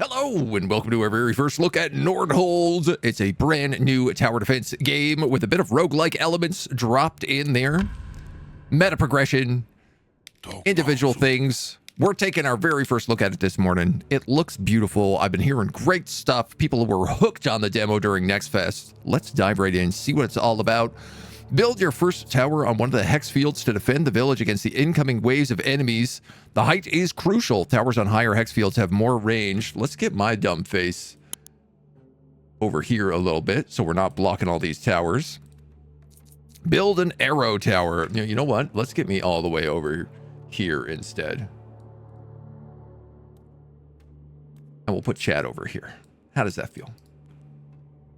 Hello, and welcome to our very first look at Nordhold. It's a brand new tower defense game with a bit of roguelike elements dropped in there. Meta progression, individual things. We're taking our very first look at it this morning. It looks beautiful. I've been hearing great stuff. People were hooked on the demo during Next Fest. Let's dive right in, see what it's all about. Build your first tower on one of the hex fields to defend the village against the incoming waves of enemies. The height is crucial. Towers on higher hex fields have more range. Let's get my dumb face over here a little bit so we're not blocking all these towers. Build an arrow tower. You know what? Let's get me all the way over here instead. And we'll put chat over here. How does that feel?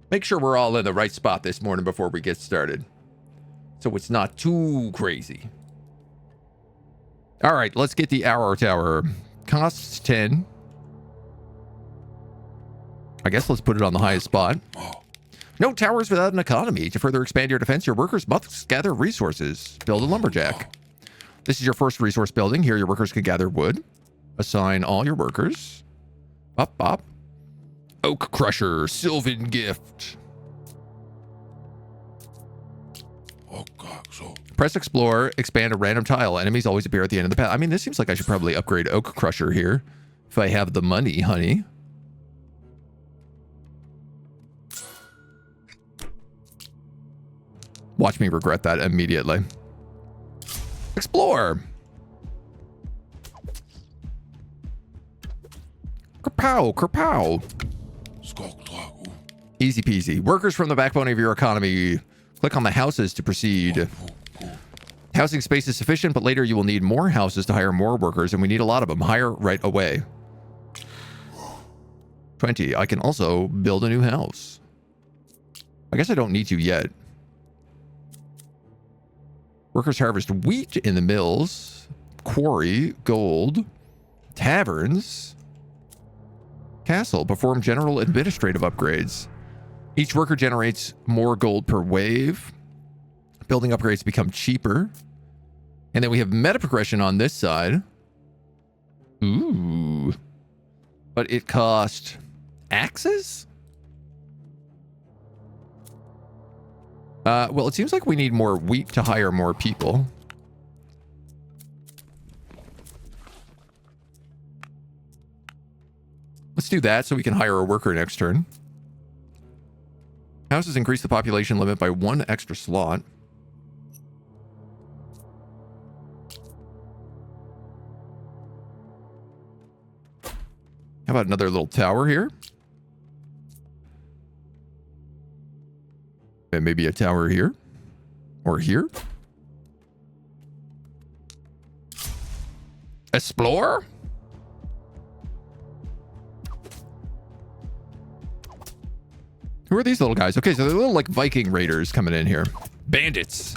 Make sure we're all in the right spot this morning before we get started, so it's not too crazy. All right, let's get the arrow tower. Costs 10. I guess let's put it on the highest spot. No towers without an economy. To further expand your defense, your workers must gather resources. Build a lumberjack. This is your first resource building. Here, your workers can gather wood. Assign all your workers. Bop, bop. Oak crusher, sylvan gift. Press explore, expand a random tile. Enemies always appear at the end of the path. I mean, this seems like I should probably upgrade Oak Crusher here if I have the money, honey. Watch me regret that immediately. Explore. Kerpow, kerpow. Easy peasy. Workers from the backbone of your economy. Click on the houses to proceed. Housing space is sufficient, but later you will need more houses to hire more workers, and we need a lot of them. Hire right away. 20. I can also build a new house. I guess I don't need to yet. Workers harvest wheat in the mills. Quarry, gold. Taverns. Castle. Perform general administrative upgrades. Each worker generates more gold per wave. Building upgrades become cheaper. And then we have meta progression on this side. Ooh. But it cost axes? Well, it seems like we need more wheat to hire more people. Let's do that so we can hire a worker next turn. Houses increase the population limit by 1 extra slot. How about another little tower here? And maybe a tower here. Or here. Explore? Who are these little guys? Okay, so they're little like Viking raiders coming in here. Bandits.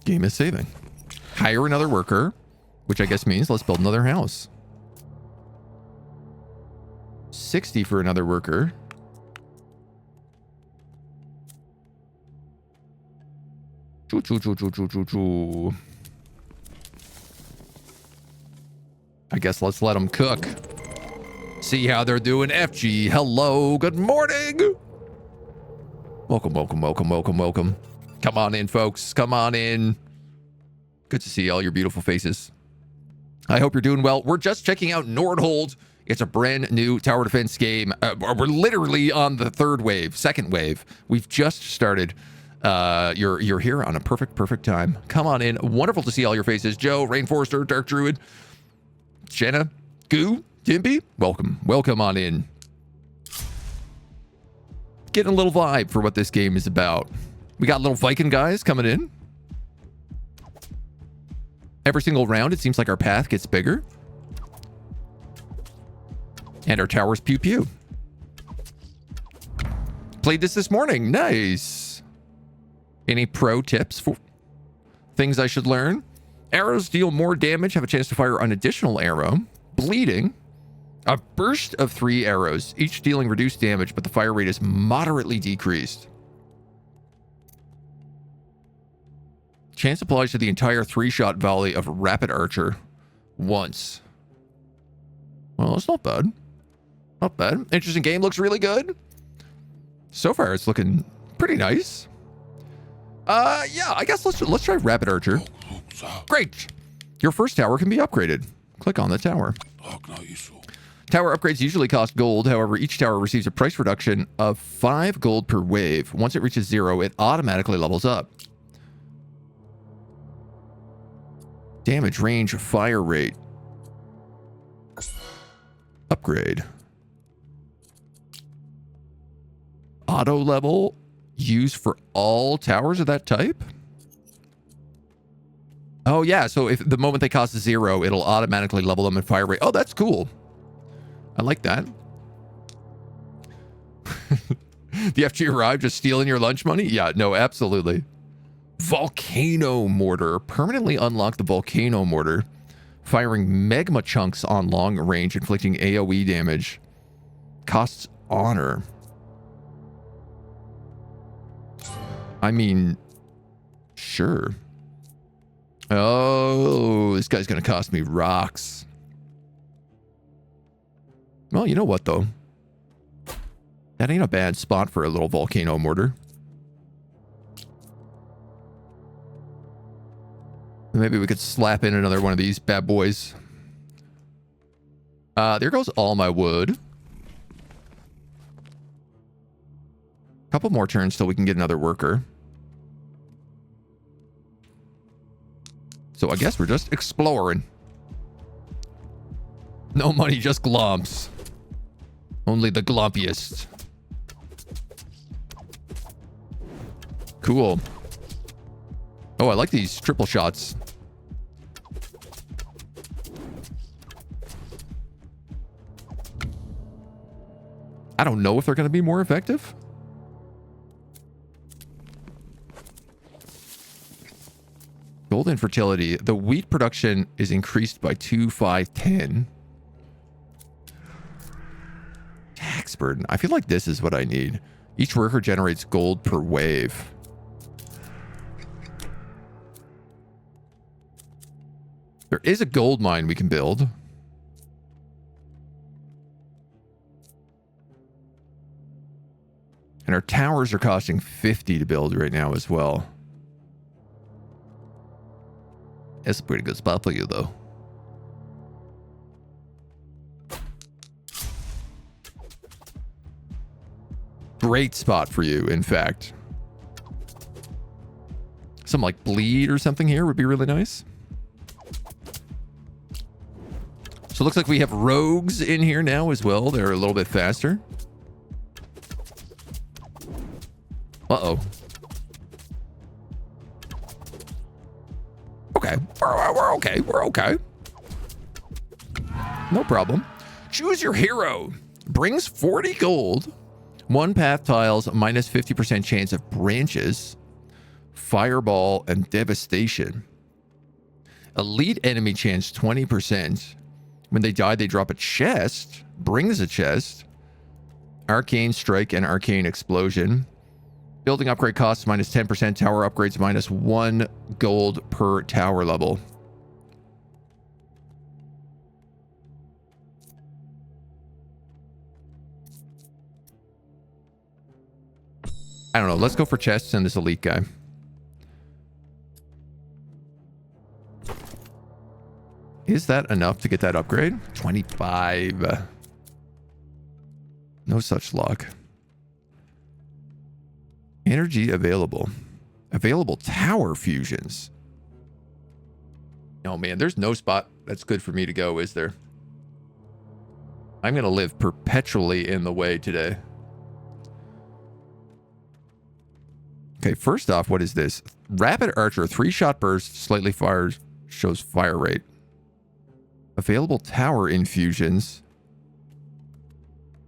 Game is saving. Hire another worker, which I guess means let's build another house. 60 for another worker. Choo, choo, choo, choo, choo, choo, choo. I guess let's let them cook. See how they're doing. FG, hello, good morning. Welcome, welcome, welcome, welcome, welcome. Come on in, folks. Come on in. Good to see all your beautiful faces. I hope you're doing well. We're just checking out Nordhold. It's a brand new tower defense game. We're literally on the second wave. We've just started. You're here on a perfect time. Come on in. Wonderful to see all your faces. Joe, Rainforester, Dark Druid, Jenna, Goo, Dimpy, welcome on in. Getting a little vibe for what this game is about. We got little Viking guys coming in. Every single round, it seems like our path gets bigger. And our towers pew pew. Played this morning. Nice. Any pro tips for things I should learn? Arrows deal more damage, have a chance to fire an additional arrow. Bleeding. A burst of 3 arrows, each dealing reduced damage, but the fire rate is moderately decreased. Chance applies to the entire 3-shot volley of Rapid Archer. once. Well, that's not bad. Not bad. Interesting game. Looks really good. So far, it's looking pretty nice. Yeah, I guess let's try Rapid Archer. Great. Your first tower can be upgraded. Click on the tower. Tower upgrades usually cost gold. However, each tower receives a price reduction of 5 gold per wave. Once it reaches 0, it automatically levels up. Damage, range, fire rate. Upgrade. Auto level used for all towers of that type? Oh yeah, so if the moment they cost 0, it'll automatically level them in fire rate. Oh, that's cool. I like that. The FG arrived just stealing your lunch money? Yeah, no, absolutely. Volcano Mortar. Permanently unlock the Volcano Mortar. Firing magma chunks on long range, inflicting AoE damage. Costs honor. I mean, sure. Oh, this guy's going to cost me rocks. Well, you know what, though? That ain't a bad spot for a little volcano mortar. Maybe we could slap in another one of these bad boys. There goes all my wood. Couple more turns till we can get another worker. So I guess we're just exploring. No money, just glomps. Only the glompiest. Cool. Oh, I like these triple shots. I don't know if they're going to be more effective. Gold infertility. The wheat production is increased by 2, 5, 10. Tax burden. I feel like this is what I need. Each worker generates gold per wave. There is a gold mine we can build. And our towers are costing 50 to build right now as well. That's a pretty good spot for you, though. Great spot for you, in fact. Some like bleed or something here would be really nice. So it looks like we have rogues in here now as well. They're a little bit faster. Uh-oh. Okay. We're okay. We're okay. No problem. Choose your hero. Brings 40 gold. 1 path tiles, minus 50% chance of branches. Fireball and devastation. Elite enemy chance 20%. When they die, they drop a chest. Brings a chest. Arcane strike and arcane explosion. Building upgrade costs minus 10%. Tower upgrades minus 1 gold per tower level. I don't know. Let's go for chests and this elite guy. Is that enough to get that upgrade? 25. No such luck. Energy available. Available tower fusions. Oh man, there's no spot that's good for me to go, is there? I'm going to live perpetually in the way today. Okay, first off, what is this? Rapid Archer, 3-shot burst, slightly fires, shows fire rate. Available tower infusions.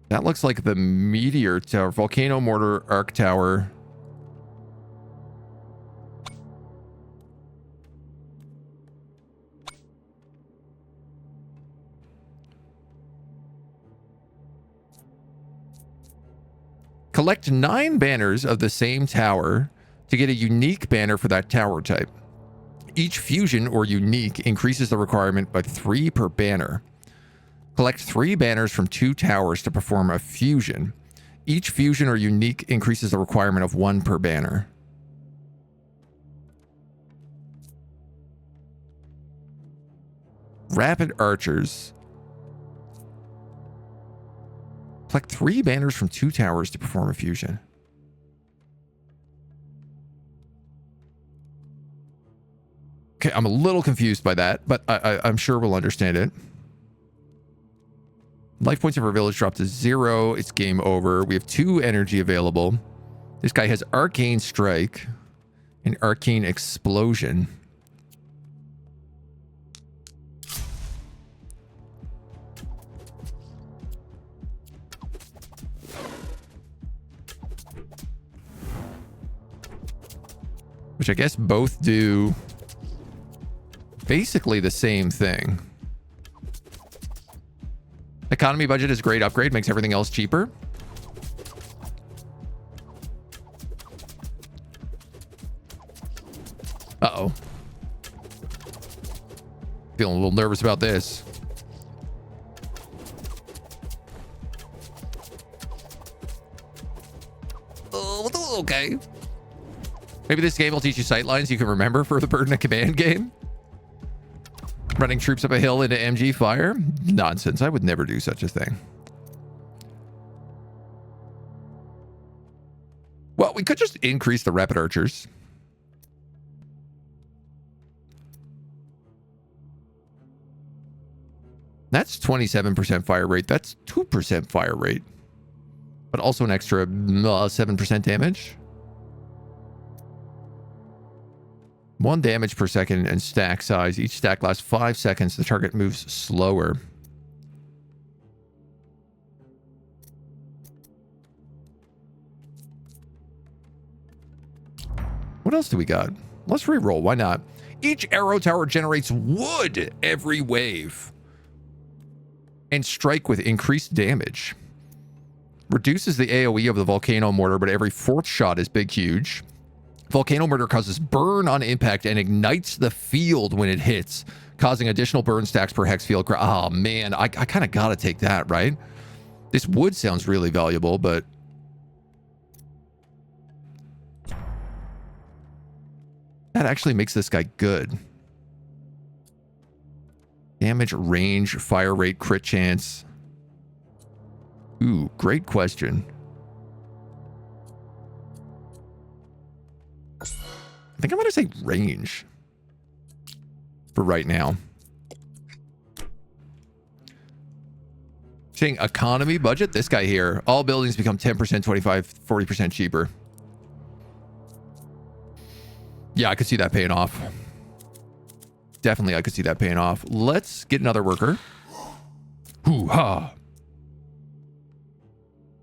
That looks like the Meteor Tower, Volcano Mortar, Arc Tower. Collect 9 banners of the same tower to get a unique banner for that tower type. Each fusion or unique increases the requirement by 3 per banner. Collect 3 banners from 2 towers to perform a fusion. Each fusion or unique increases the requirement of 1 per banner. Rapid archers. Collect 3 banners from 2 towers to perform a fusion. Okay, I'm a little confused by that, but I'm sure we'll understand it. Life points of our village drop to 0. It's game over. We have 2 energy available. This guy has Arcane Strike and Arcane Explosion. Which I guess both do basically the same thing. Economy budget is a great upgrade, makes everything else cheaper. Uh-oh. Feeling a little nervous about this. Oh, okay. Maybe this game will teach you sightlines you can remember for the Burden of Command game. Running troops up a hill into MG fire? Nonsense. I would never do such a thing. Well, we could just increase the rapid archers. That's 27% fire rate. That's 2% fire rate. But also an extra 7% damage. 1 damage per second and stack size. Each stack lasts 5 seconds. The target moves slower. What else do we got? Let's re-roll. Why not? Each arrow tower generates wood every wave. And strike with increased damage. Reduces the AoE of the volcano mortar, but every 4th shot is big, huge. Volcano Murder causes burn on impact and ignites the field when it hits, causing additional burn stacks per hex field. Oh, man, I kind of got to take that, right? This wood sounds really valuable, but... that actually makes this guy good. Damage, range, fire rate, crit chance. Ooh, great question. I think I'm going to say range for right now. Saying economy budget, this guy here. All buildings become 10%, 25, 40% cheaper. Yeah, I could see that paying off. Definitely, I could see that paying off. Let's get another worker. Hoo-ha.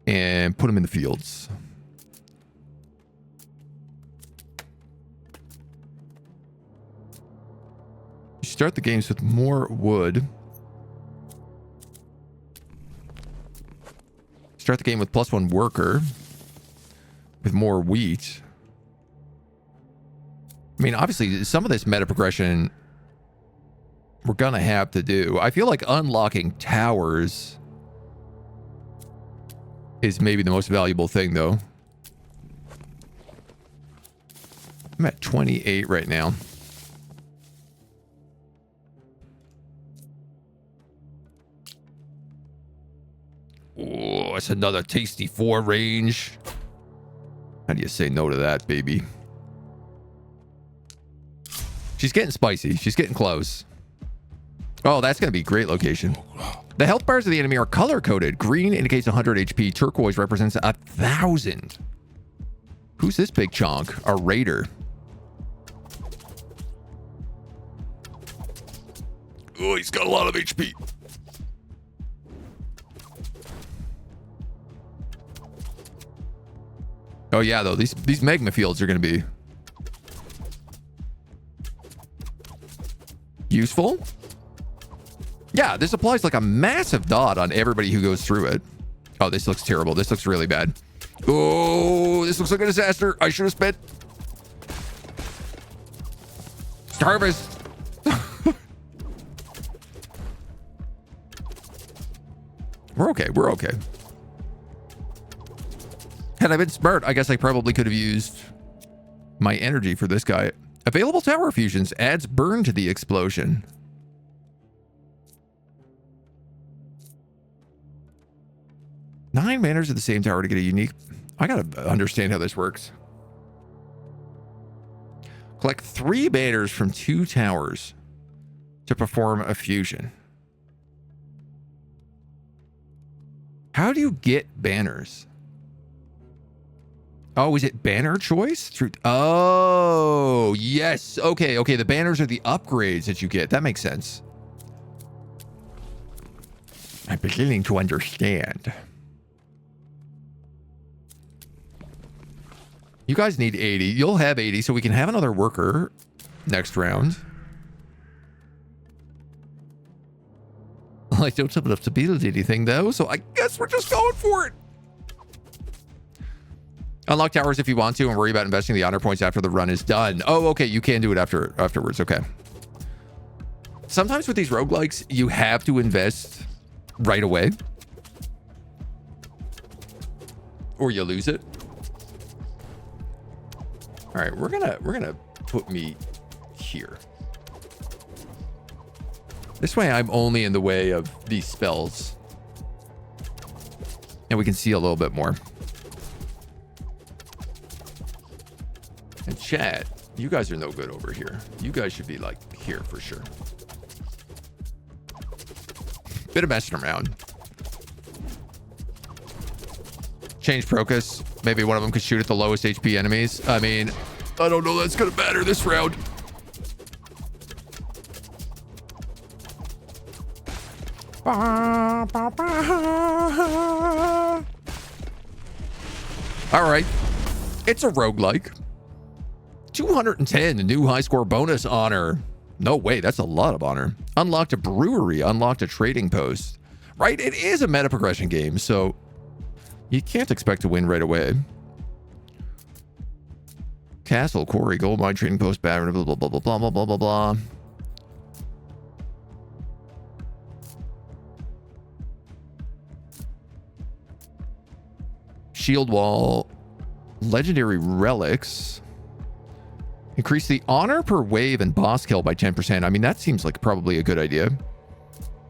And put him in the fields. Start the games with more wood. Start the game with +1 worker. With more wheat. I mean, obviously, some of this meta progression we're gonna have to do. I feel like unlocking towers is maybe the most valuable thing, though. I'm at 28 right now. Oh, it's another tasty 4 range. How do you say no to that, baby? She's getting spicy. She's getting close. Oh, that's going to be a great location. The health bars of the enemy are color-coded. Green indicates 100 HP. Turquoise represents 1,000. Who's this big chonk? A raider. Oh, he's got a lot of HP. Oh, yeah, though. These magma fields are going to be useful. Yeah, this applies like a massive dot on everybody who goes through it. Oh, this looks terrible. This looks really bad. Oh, this looks like a disaster. I should have spent... Harvest. We're okay. We're okay. Had I been smart, I guess I probably could have used my energy for this guy. Available tower fusions adds burn to the explosion. Nine banners at the same tower to get a unique... I gotta understand how this works. Collect 3 banners from 2 towers to perform a fusion. How do you get banners? Oh, is it banner choice? Oh, yes. Okay, okay. The banners are the upgrades that you get. That makes sense. I'm beginning to understand. You guys need 80. You'll have 80, so we can have another worker next round. I don't have enough to build anything, though, so I guess we're just going for it. Unlock towers if you want to and worry about investing the honor points after the run is done. Oh, okay. You can do it afterwards. Okay. Sometimes with these roguelikes, you have to invest right away. Or you lose it. All right, we're gonna put me here. This way I'm only in the way of these spells. And we can see a little bit more. And chat, you guys are no good over here. You guys should be like here for sure. Bit of messing around. Change Procus. Maybe one of them could shoot at the lowest HP enemies. I mean, I don't know that's gonna matter this round. All right. It's a roguelike. 210, a new high score bonus honor. No way, that's a lot of honor. Unlocked a brewery, unlocked a trading post. Right? It is a meta progression game, so you can't expect to win right away. Castle, quarry, gold mine, trading post, blah, blah, blah, blah, blah, blah, blah, blah, blah. Shield wall, legendary relics. Increase the honor per wave and boss kill by 10%. I mean, that seems like probably a good idea.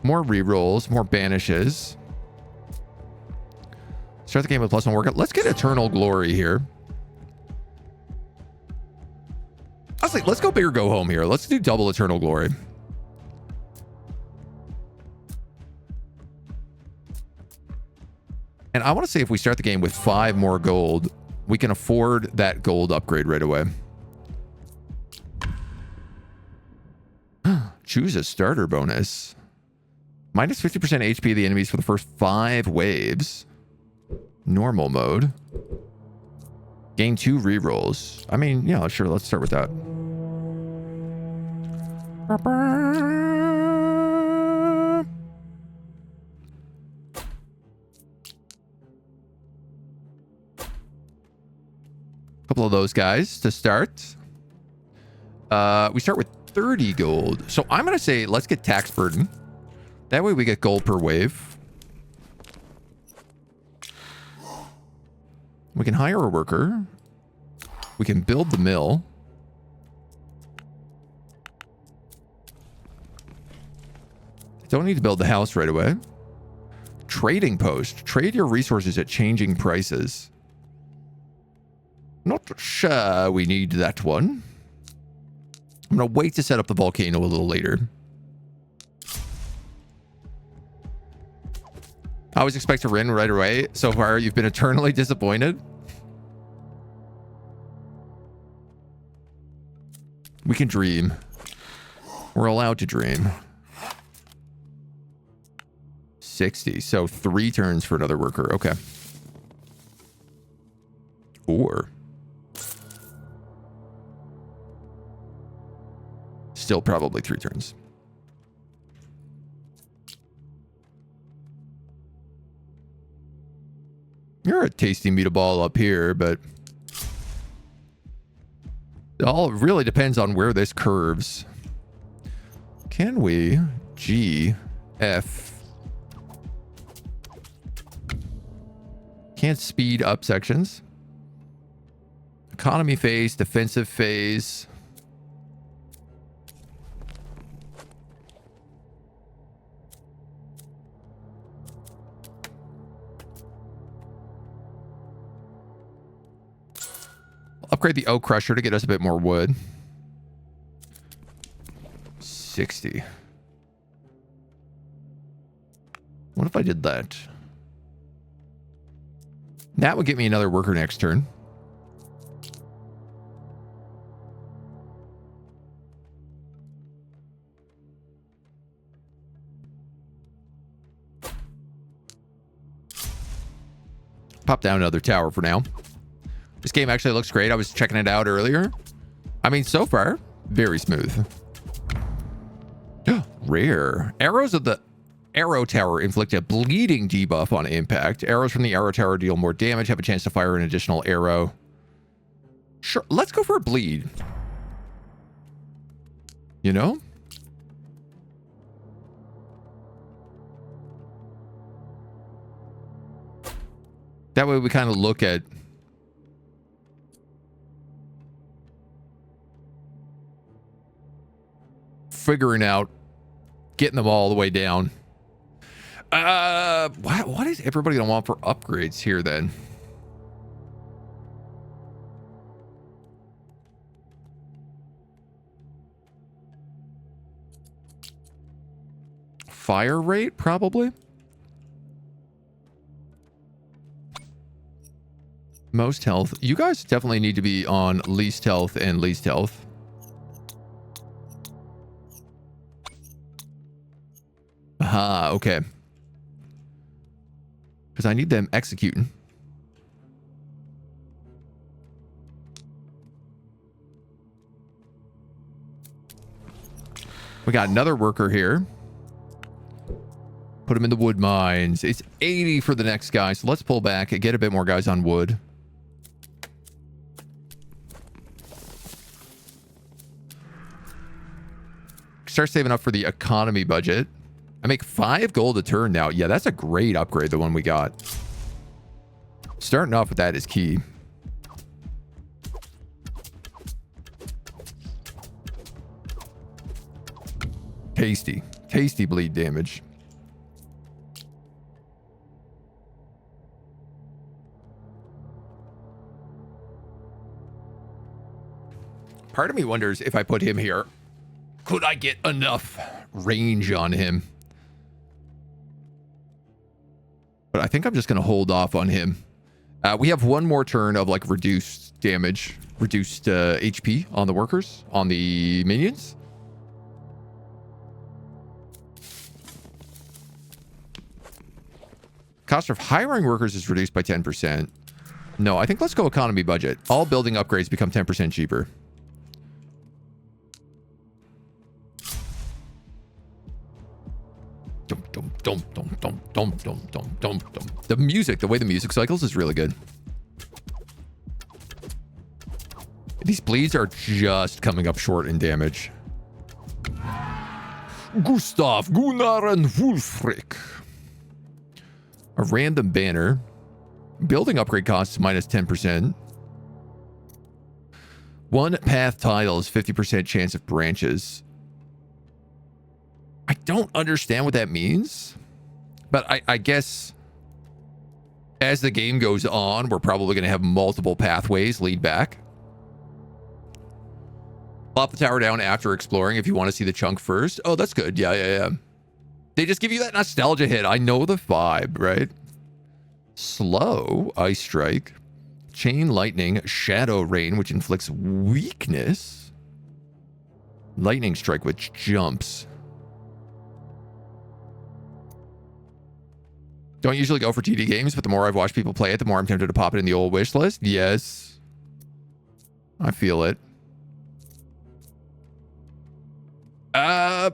More rerolls, more banishes. Start the game with +1 workout. Let's get Eternal Glory here. I was like, let's go big or go home here. Let's do double Eternal Glory. And I want to say if we start the game with 5 more gold, we can afford that gold upgrade right away. Choose a starter bonus. Minus 50% HP of the enemies for the first 5 waves. Normal mode. Gain 2 rerolls. I mean, yeah, sure. Let's start with that. Couple of those guys to start. We start with 30 gold. So I'm going to say let's get tax burden. That way we get gold per wave. We can hire a worker. We can build the mill. Don't need to build the house right away. Trading post. Trade your resources at changing prices. Not sure we need that one. I'm going to wait to set up the volcano a little later. I always expect to win right away. So far, you've been eternally disappointed. We can dream. We're allowed to dream. 60. So 3 turns for another worker. Okay. Or still probably 3 turns. You're a tasty meatball up here, but all really depends on where this curves. Can we G, F? Can't speed up sections. Economy phase, defensive phase. Upgrade the oak crusher to get us a bit more wood. 60. What if I did that? That would get me another worker next turn. Pop down another tower for now. This game actually looks great. I was checking it out earlier. I mean, so far, very smooth. Rare. Arrows of the arrow tower inflict a bleeding debuff on impact. Arrows from the arrow tower deal more damage, have a chance to fire an additional arrow. Sure, let's go for a bleed. You know? That way we kind of look at figuring out getting them all the way down. What is everybody gonna want for upgrades here then? Fire rate, probably. Most health. You guys definitely need to be on least health and least health. Aha, okay. Because I need them executing. We got another worker here. Put him in the wood mines. It's 80 for the next guy, so let's pull back and get a bit more guys on wood. Start saving up for the economy budget. I make 5 gold a turn now. Yeah, that's a great upgrade, the one we got. Starting off with that is key. Tasty. Tasty bleed damage. Part of me wonders if I put him here, could I get enough range on him? But I think I'm just going to hold off on him. We have one more turn of like reduced damage, reduced HP on the workers, on the minions. Cost of hiring workers is reduced by 10%. No, I think let's go economy budget. All building upgrades become 10% cheaper. The music, the way the music cycles is really good. These bleeds are just coming up short in damage. Gustav, Gunnar, and Wulfric. A random banner. Building upgrade costs minus 10%. One path tile is 50% chance of branches. I don't understand what that means, but I guess as the game goes on, we're probably going to have multiple pathways lead back. Plop the tower down after exploring if you want to see the chunk first. Oh, that's good. Yeah. They just give you that nostalgia hit. I know the vibe, right? Slow, ice strike, chain lightning, shadow rain, which inflicts weakness. Lightning strike, which jumps. Don't usually go for TD games, but the more I've watched people play it, the more I'm tempted to pop it in the old wish list. Yes. I feel it. I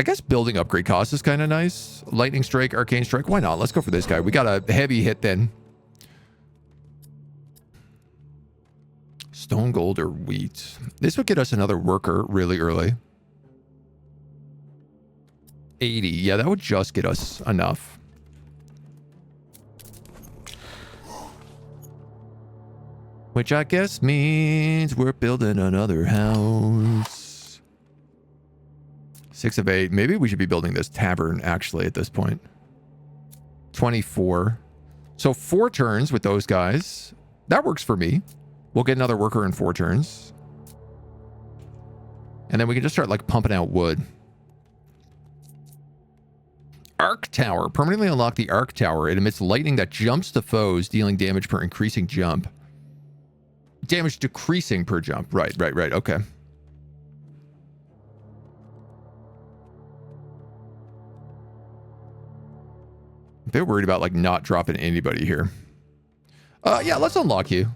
guess building upgrade cost is kind of nice. Lightning strike, arcane strike. Why not? Let's go for this guy. We got a heavy hit then. stone, gold, or wheat. This would get us another worker really early. 80. Yeah, that would just get us enough. Which I guess means we're building another house. 6 of 8. Maybe we should be building this tavern, actually, at this point. 24. So 4 turns with those guys. That works for me. We'll get another worker in 4 turns. And then we can just start, like, pumping out wood. Arc Tower. Permanently unlock the Arc Tower. It emits lightning that jumps to foes, dealing damage per increasing jump. Damage decreasing per jump. Right. Okay. They're worried about, like, not dropping anybody here. Yeah, let's unlock you.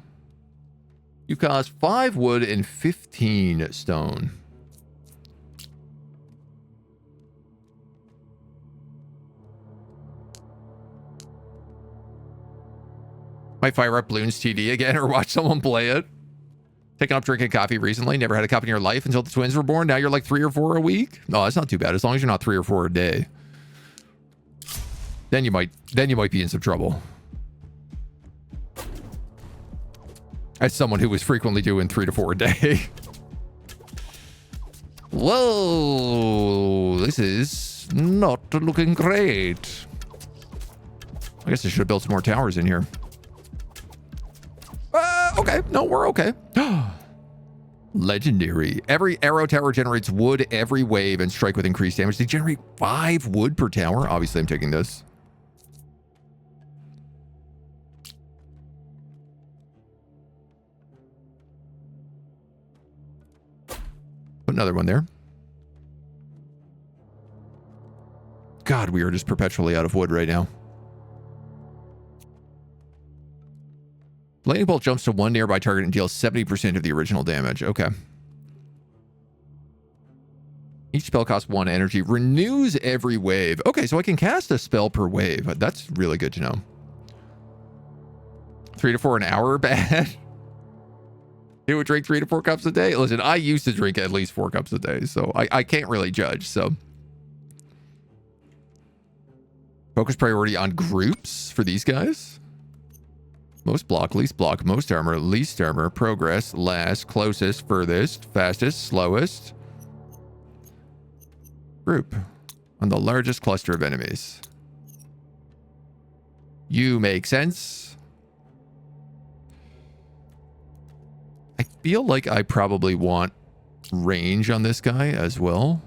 You cost 5 wood and 15 stone. Might fire up Bloons TD again or watch someone play it. Taking up drinking coffee recently. Never had a cup in your life until the twins were born. Now you're like 3 or 4 a week. No, that's not too bad. As long as you're not 3 or 4 a day. Then you might be in some trouble. As someone who was frequently doing 3 to 4 a day. Whoa, this is not looking great. I guess I should have built some more towers in here. Okay. No, we're okay. Legendary. Every arrow tower generates wood every wave and strike with increased damage. They generate 5 wood per tower. Obviously, I'm taking this. Put another one there. God, we are just perpetually out of wood right now. Lightning bolt jumps to 1 nearby target and deals 70% of the original damage. Okay. Each spell costs 1 energy. Renews every wave. Okay, so I can cast a spell per wave. That's really good to know. 3 to 4 an hour, bad. It would drink 3 to 4 cups a day. Listen, I used to drink at least 4 cups a day, so I can't really judge. So, focus priority on groups for these guys. Most block, least block, most armor, least armor, progress, last, closest, furthest, fastest, slowest. Group on the largest cluster of enemies. You make sense. I feel like I probably want range on this guy as well.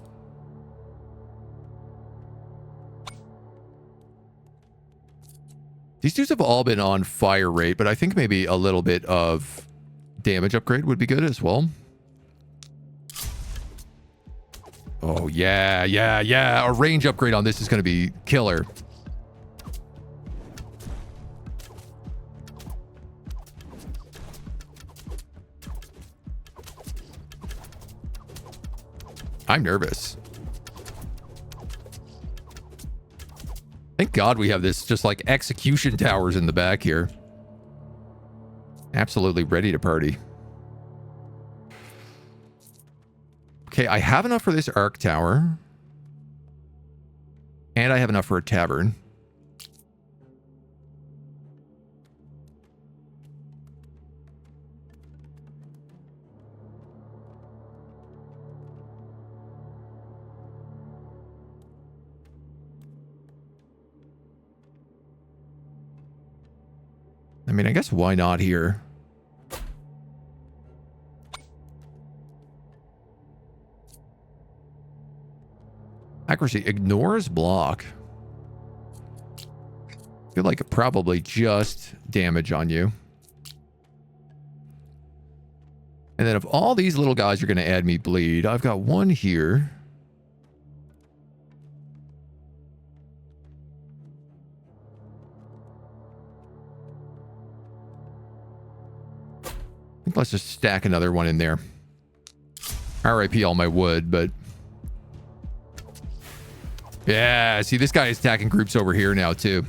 These dudes have all been on fire rate, but I think maybe a little bit of damage upgrade would be good as well. Oh, yeah. A range upgrade on this is going to be killer. I'm nervous. Thank God we have this just like execution towers in the back here. Absolutely ready to party. Okay, I have enough for this arc tower. And I have enough for a tavern. I mean, I guess why not here? Accuracy ignores block. I feel like probably just damage on you. And then if all these little guys are going to add me bleed, I've got one here. I think let's just stack another one in there. RIP all my wood, but... yeah, see, this guy is attacking groups over here now, too.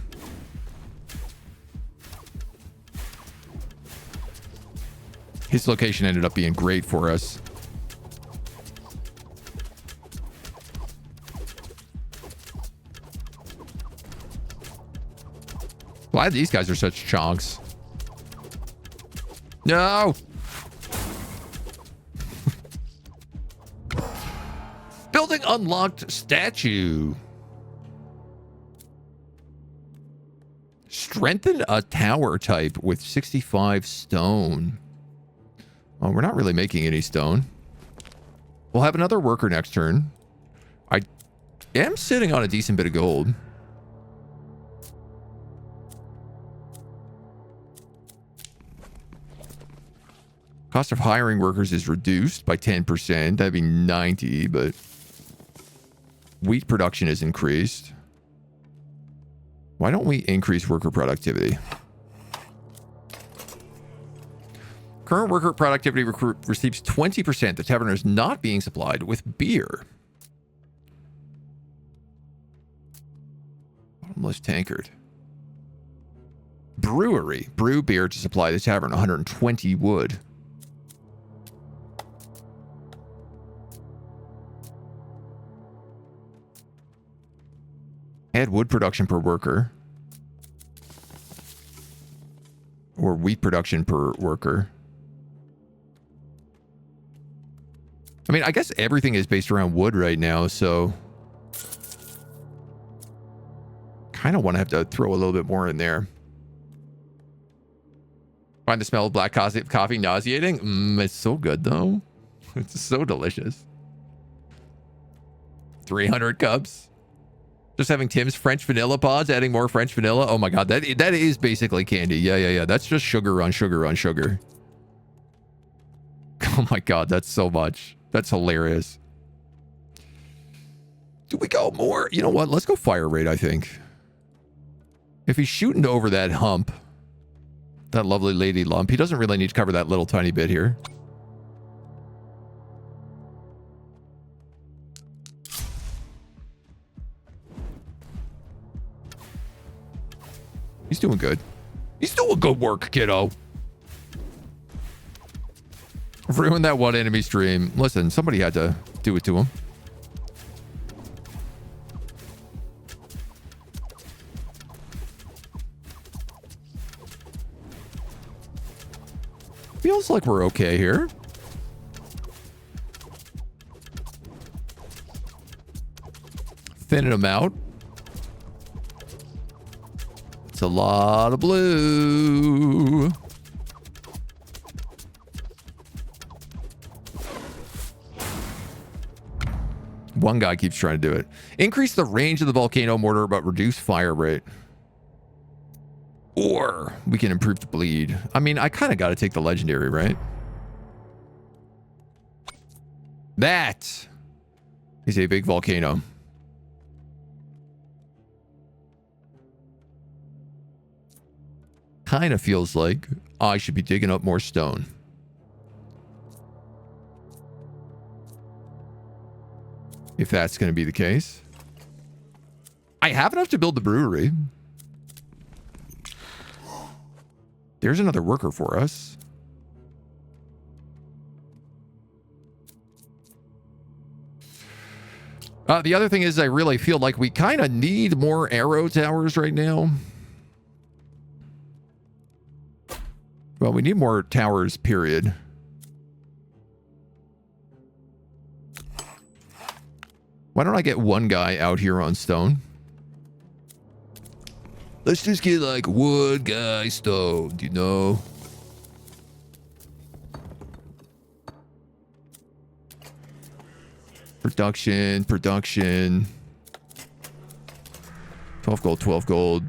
His location ended up being great for us. Glad these guys are such chonks. No! Building unlocked statue. Strengthen a tower type with 65 stone. Oh, we're not really making any stone. We'll have another worker next turn. I am sitting on a decent bit of gold. Cost of hiring workers is reduced by 10%. That'd be 90, but wheat production is increased. Why don't we increase worker productivity? Current worker productivity receives 20%. The tavern is not being supplied with beer. Bottomless tankard. Brewery. Brew beer to supply the tavern. 120 wood. Add wood production per worker. Or wheat production per worker. I mean, I guess everything is based around wood right now, so... kind of want to have to throw a little bit more in there. Find the smell of black coffee nauseating? It's so good, though. It's so delicious. 300 cups. Just having Tim's French vanilla pods, adding more French vanilla. Oh my god, that is basically candy. Yeah. That's just sugar on sugar on sugar. Oh my god, that's so much. That's hilarious. Do we go more? You know what? Let's go fire rate, I think. If he's shooting over that hump, that lovely lady lump, he doesn't really need to cover that little tiny bit here. He's doing good. He's doing good work, kiddo. Ruined that one enemy stream. Listen, somebody had to do it to him. Feels like we're okay here. Thinning them out. It's a lot of blue. One guy keeps trying to do it. Increase the range of the volcano mortar, but reduce fire rate. Or we can improve the bleed. I mean, I kind of got to take the legendary, right? That is a big volcano. Kind of feels like I should be digging up more stone. If that's going to be the case. I have enough to build the brewery. There's another worker for us. The other thing is I really feel like we kind of need more arrow towers right now. Well, we need more towers, period. Why don't I get one guy out here on stone? Let's just get like wood guy stoned, you know? Production. 12 gold, 12 gold.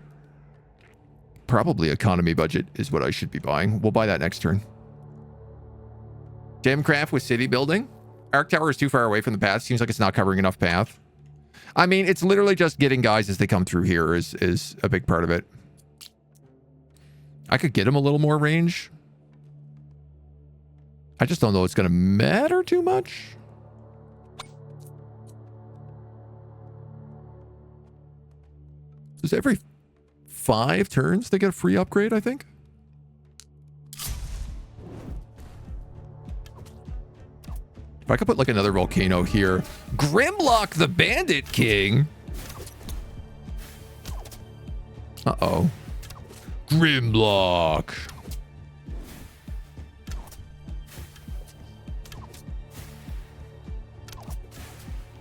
Probably economy budget is what I should be buying. We'll buy that next turn. Gemcraft with city building. Arc Tower is too far away from the path. Seems like it's not covering enough path. I mean, it's literally just getting guys as they come through here is a big part of it. I could get him a little more range. I just don't know it's going to matter too much. Does every 5 turns they get a free upgrade, I think? If I could put like another volcano here. Grimlock the Bandit King. Uh-oh. Grimlock.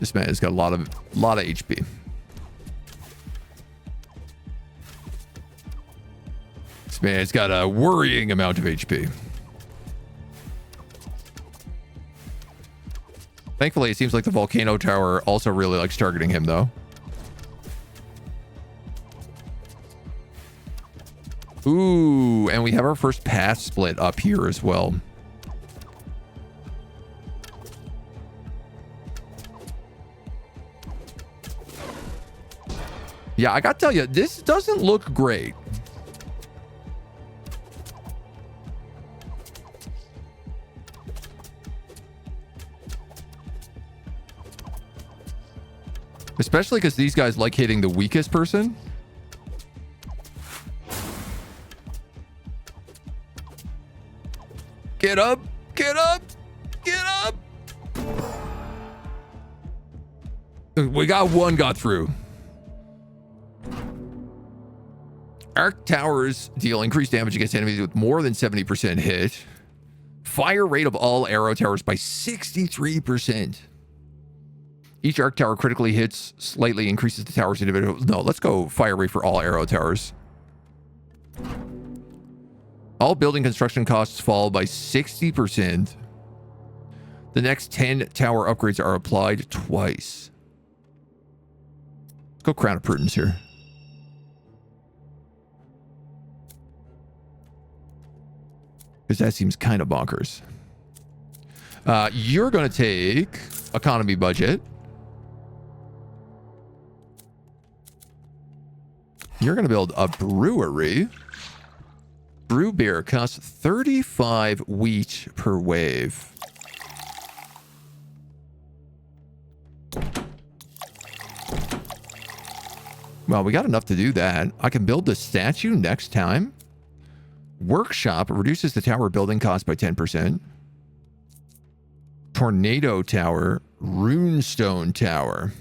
This man has got a lot of HP. This man's got a worrying amount of HP. Thankfully, it seems like the volcano tower also really likes targeting him, though. Ooh, and we have our first path split up here as well. Yeah, I gotta tell you, this doesn't look great. Especially because these guys like hitting the weakest person. Get up! Get up! Get up! We got one got through. Arc towers deal increased damage against enemies with more than 70% hit. Fire rate of all arrow towers by 63%. Each arc tower critically hits, slightly increases the tower's individual. No, let's go fire rate for all arrow towers. All building construction costs fall by 60%. The next 10 tower upgrades are applied twice. Let's go Crown of Prudence here. Because that seems kind of bonkers. You're going to take economy budget. You're going to build a brewery. Brew beer costs 35 wheat per wave. Well, we got enough to do that. I can build the statue next time. Workshop reduces the tower building cost by 10%. Tornado Tower, Runestone Tower.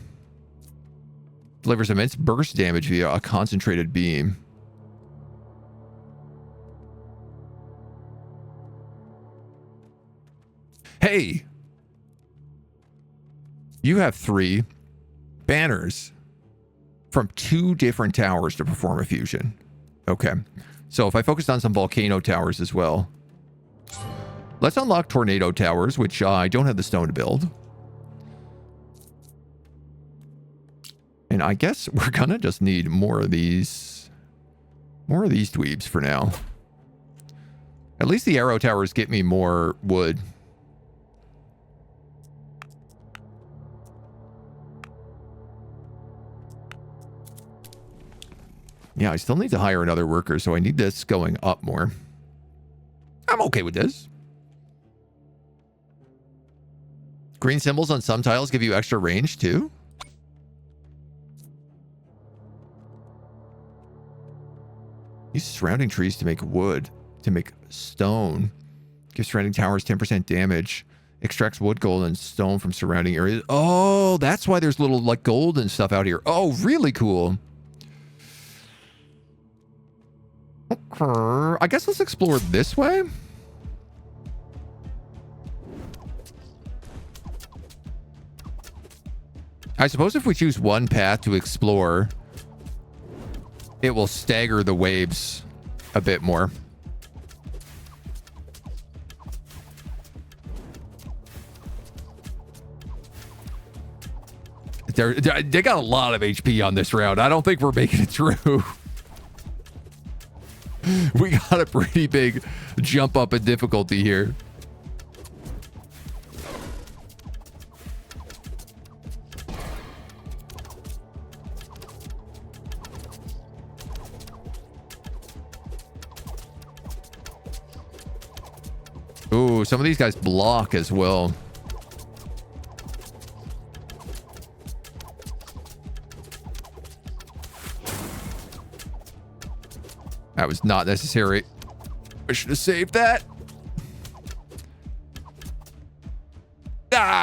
Delivers immense burst damage via a concentrated beam. Hey! You have 3 banners from 2 different towers to perform a fusion. Okay. So if I focused on some volcano towers as well. Let's unlock tornado towers, which I don't have the stone to build. And I guess we're gonna just need more of these dweebs for now. At least the arrow towers get me more wood. Yeah, I still need to hire another worker, so I need this going up more. I'm okay with this. Green symbols on some tiles give you extra range too. Use surrounding trees to make wood, to make stone. Gives surrounding towers 10% damage. Extracts wood, gold, and stone from surrounding areas. Oh, that's why there's little like gold and stuff out here. Oh, really cool. Okay. I guess let's explore this way. I suppose if we choose one path to explore, it will stagger the waves a bit more. They got a lot of HP on this round. I don't think we're making it through. We got a pretty big jump up in difficulty here. Ooh, some of these guys block as well. That was not necessary. I should have saved that. Ah!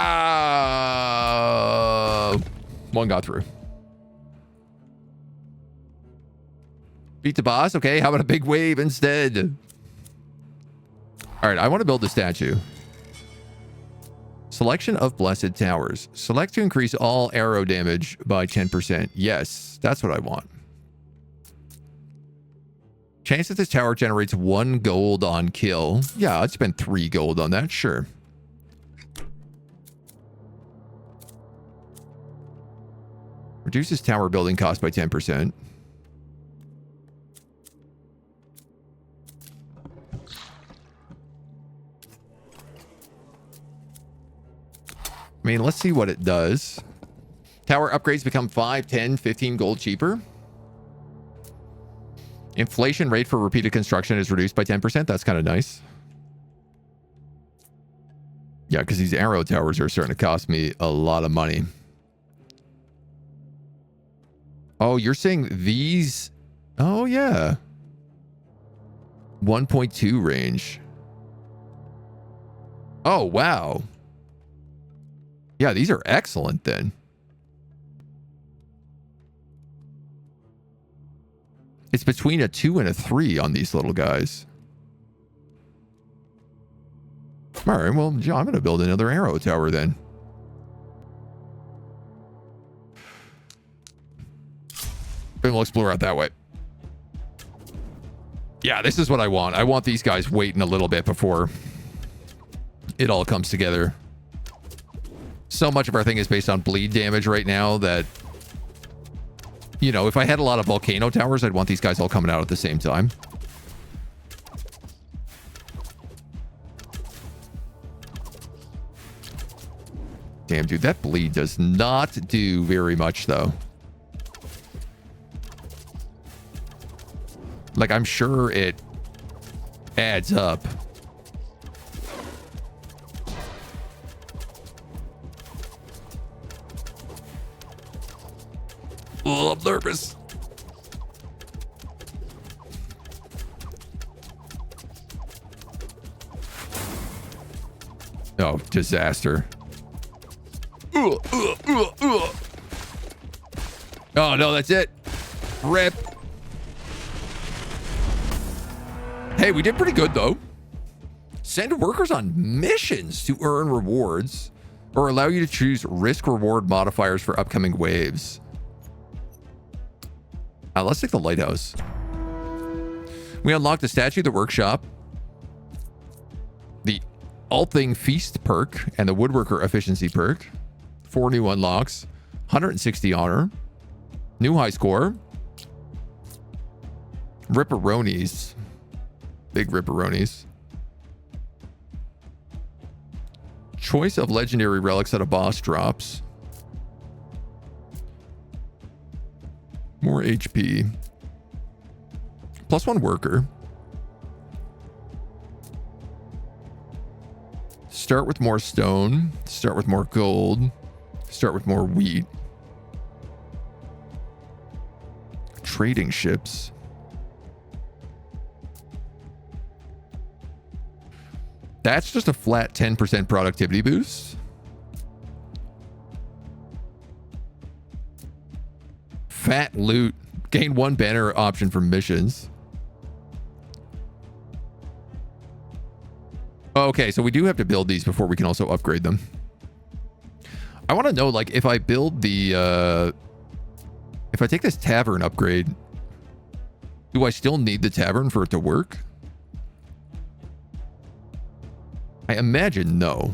One got through. Beat the boss? Okay, how about a big wave instead? All right, I want to build the statue. Selection of Blessed Towers. Select to increase all arrow damage by 10%. Yes, that's what I want. Chance that this tower generates 1 gold on kill. Yeah, I'd spend 3 gold on that, sure. Reduces tower building cost by 10%. I mean, let's see what it does. Tower upgrades become 5, 10, 15 gold cheaper. Inflation rate for repeated construction is reduced by 10%. That's kind of nice. Yeah, because these arrow towers are starting to cost me a lot of money. Oh, you're saying these... Oh, yeah. 1.2 range. Oh, wow. Yeah, these are excellent then. It's between a 2 and a 3 on these little guys. All right, well, I'm going to build another arrow tower then. Then we'll explore out that way. Yeah, this is what I want. I want these guys waiting a little bit before it all comes together. So much of our thing is based on bleed damage right now that, you know, if I had a lot of volcano towers, I'd want these guys all coming out at the same time. Damn, dude, that bleed does not do very much, though. Like, I'm sure it adds up. Oh, I'm nervous. Oh, disaster. Oh, no, that's it. Rip. Hey, we did pretty good, though. Send workers on missions to earn rewards or allow you to choose risk-reward modifiers for upcoming waves. Let's take the lighthouse. We unlocked the statue, the workshop, the Althing Feast perk, and the Woodworker Efficiency perk. 4 new unlocks. 160 honor. New high score. Ripperonis. Big ripperonis. Choice of legendary relics that a boss drops. More HP. +1 worker. Start with more stone. Start with more gold. Start with more wheat. Trading ships. That's just a flat 10% productivity boost. Fat loot. Gain 1 banner option for missions. Okay, so we do have to build these before we can also upgrade them. I want to know, like, if I build the... if I take this tavern upgrade, do I still need the tavern for it to work? I imagine no.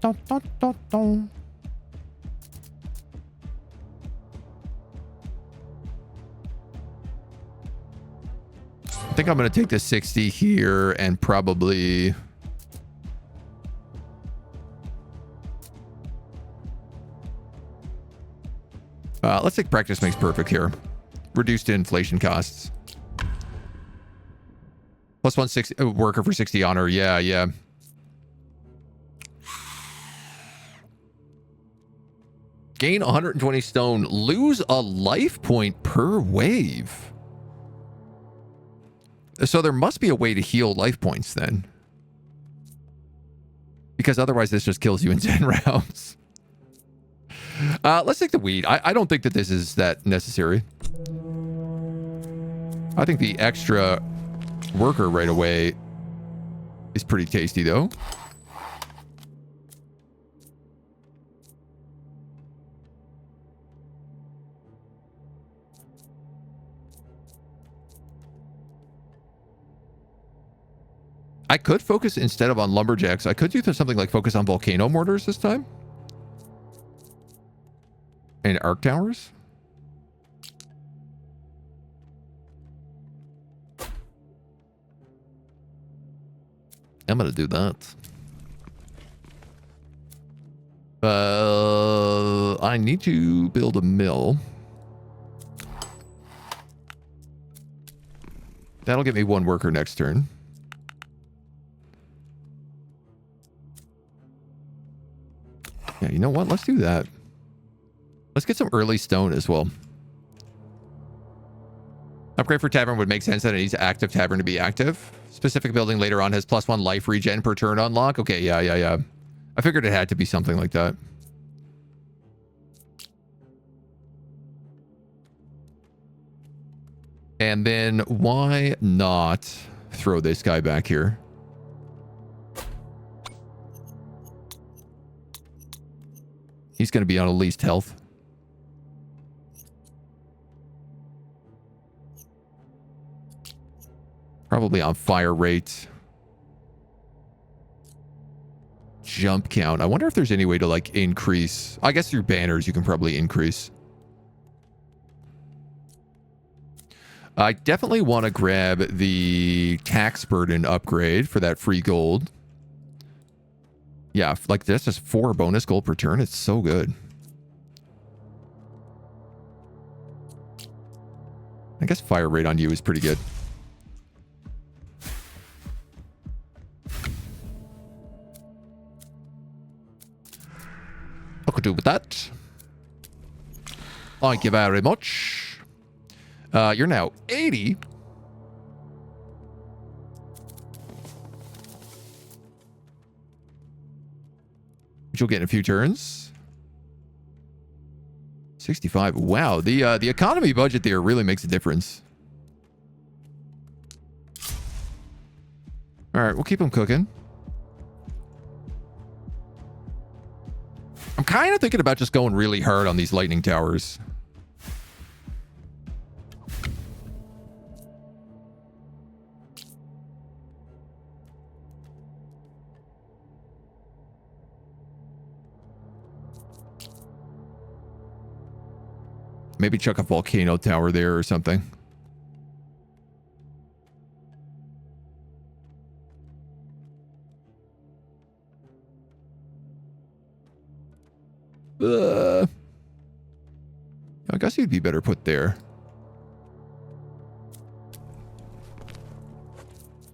Dun, dun, dun, dun. I think I'm going to take the 60 here and probably... let's take practice makes perfect here. Reduced inflation costs. +1 60 worker for 60 honor. Yeah, yeah. Gain 120 stone. Lose a life point per wave. So there must be a way to heal life points then. Because otherwise this just kills you in 10 rounds. Let's take the wheat. I don't think that this is that necessary. I think the extra worker right away is pretty tasty, though. I could focus instead of on lumberjacks. I could do something like focus on volcano mortars this time. And arc towers. I'm going to do that. I need to build a mill. That'll get me one worker next turn. Yeah, you know what? Let's do that. Let's get some early stone as well. Upgrade for tavern would make sense that it needs active tavern to be active. Specific building later on has +1 life regen per turn unlock. Okay, yeah. I figured it had to be something like that. And then why not throw this guy back here? He's going to be on at least health. Probably on fire rate. Jump count. I wonder if there's any way to like increase. I guess through banners you can probably increase. I definitely want to grab the tax burden upgrade for that free gold. Yeah, like that's just 4 bonus gold per turn. It's so good. I guess fire rate on you is pretty good. I could do with that. Thank you very much. You're now 80. Which you'll get in a few turns. 65. Wow, the economy budget there really makes a difference. All right, we'll keep them cooking. I'm kind of thinking about just going really hard on these lightning towers. Maybe chuck a volcano tower there or something. I guess he'd be better put there.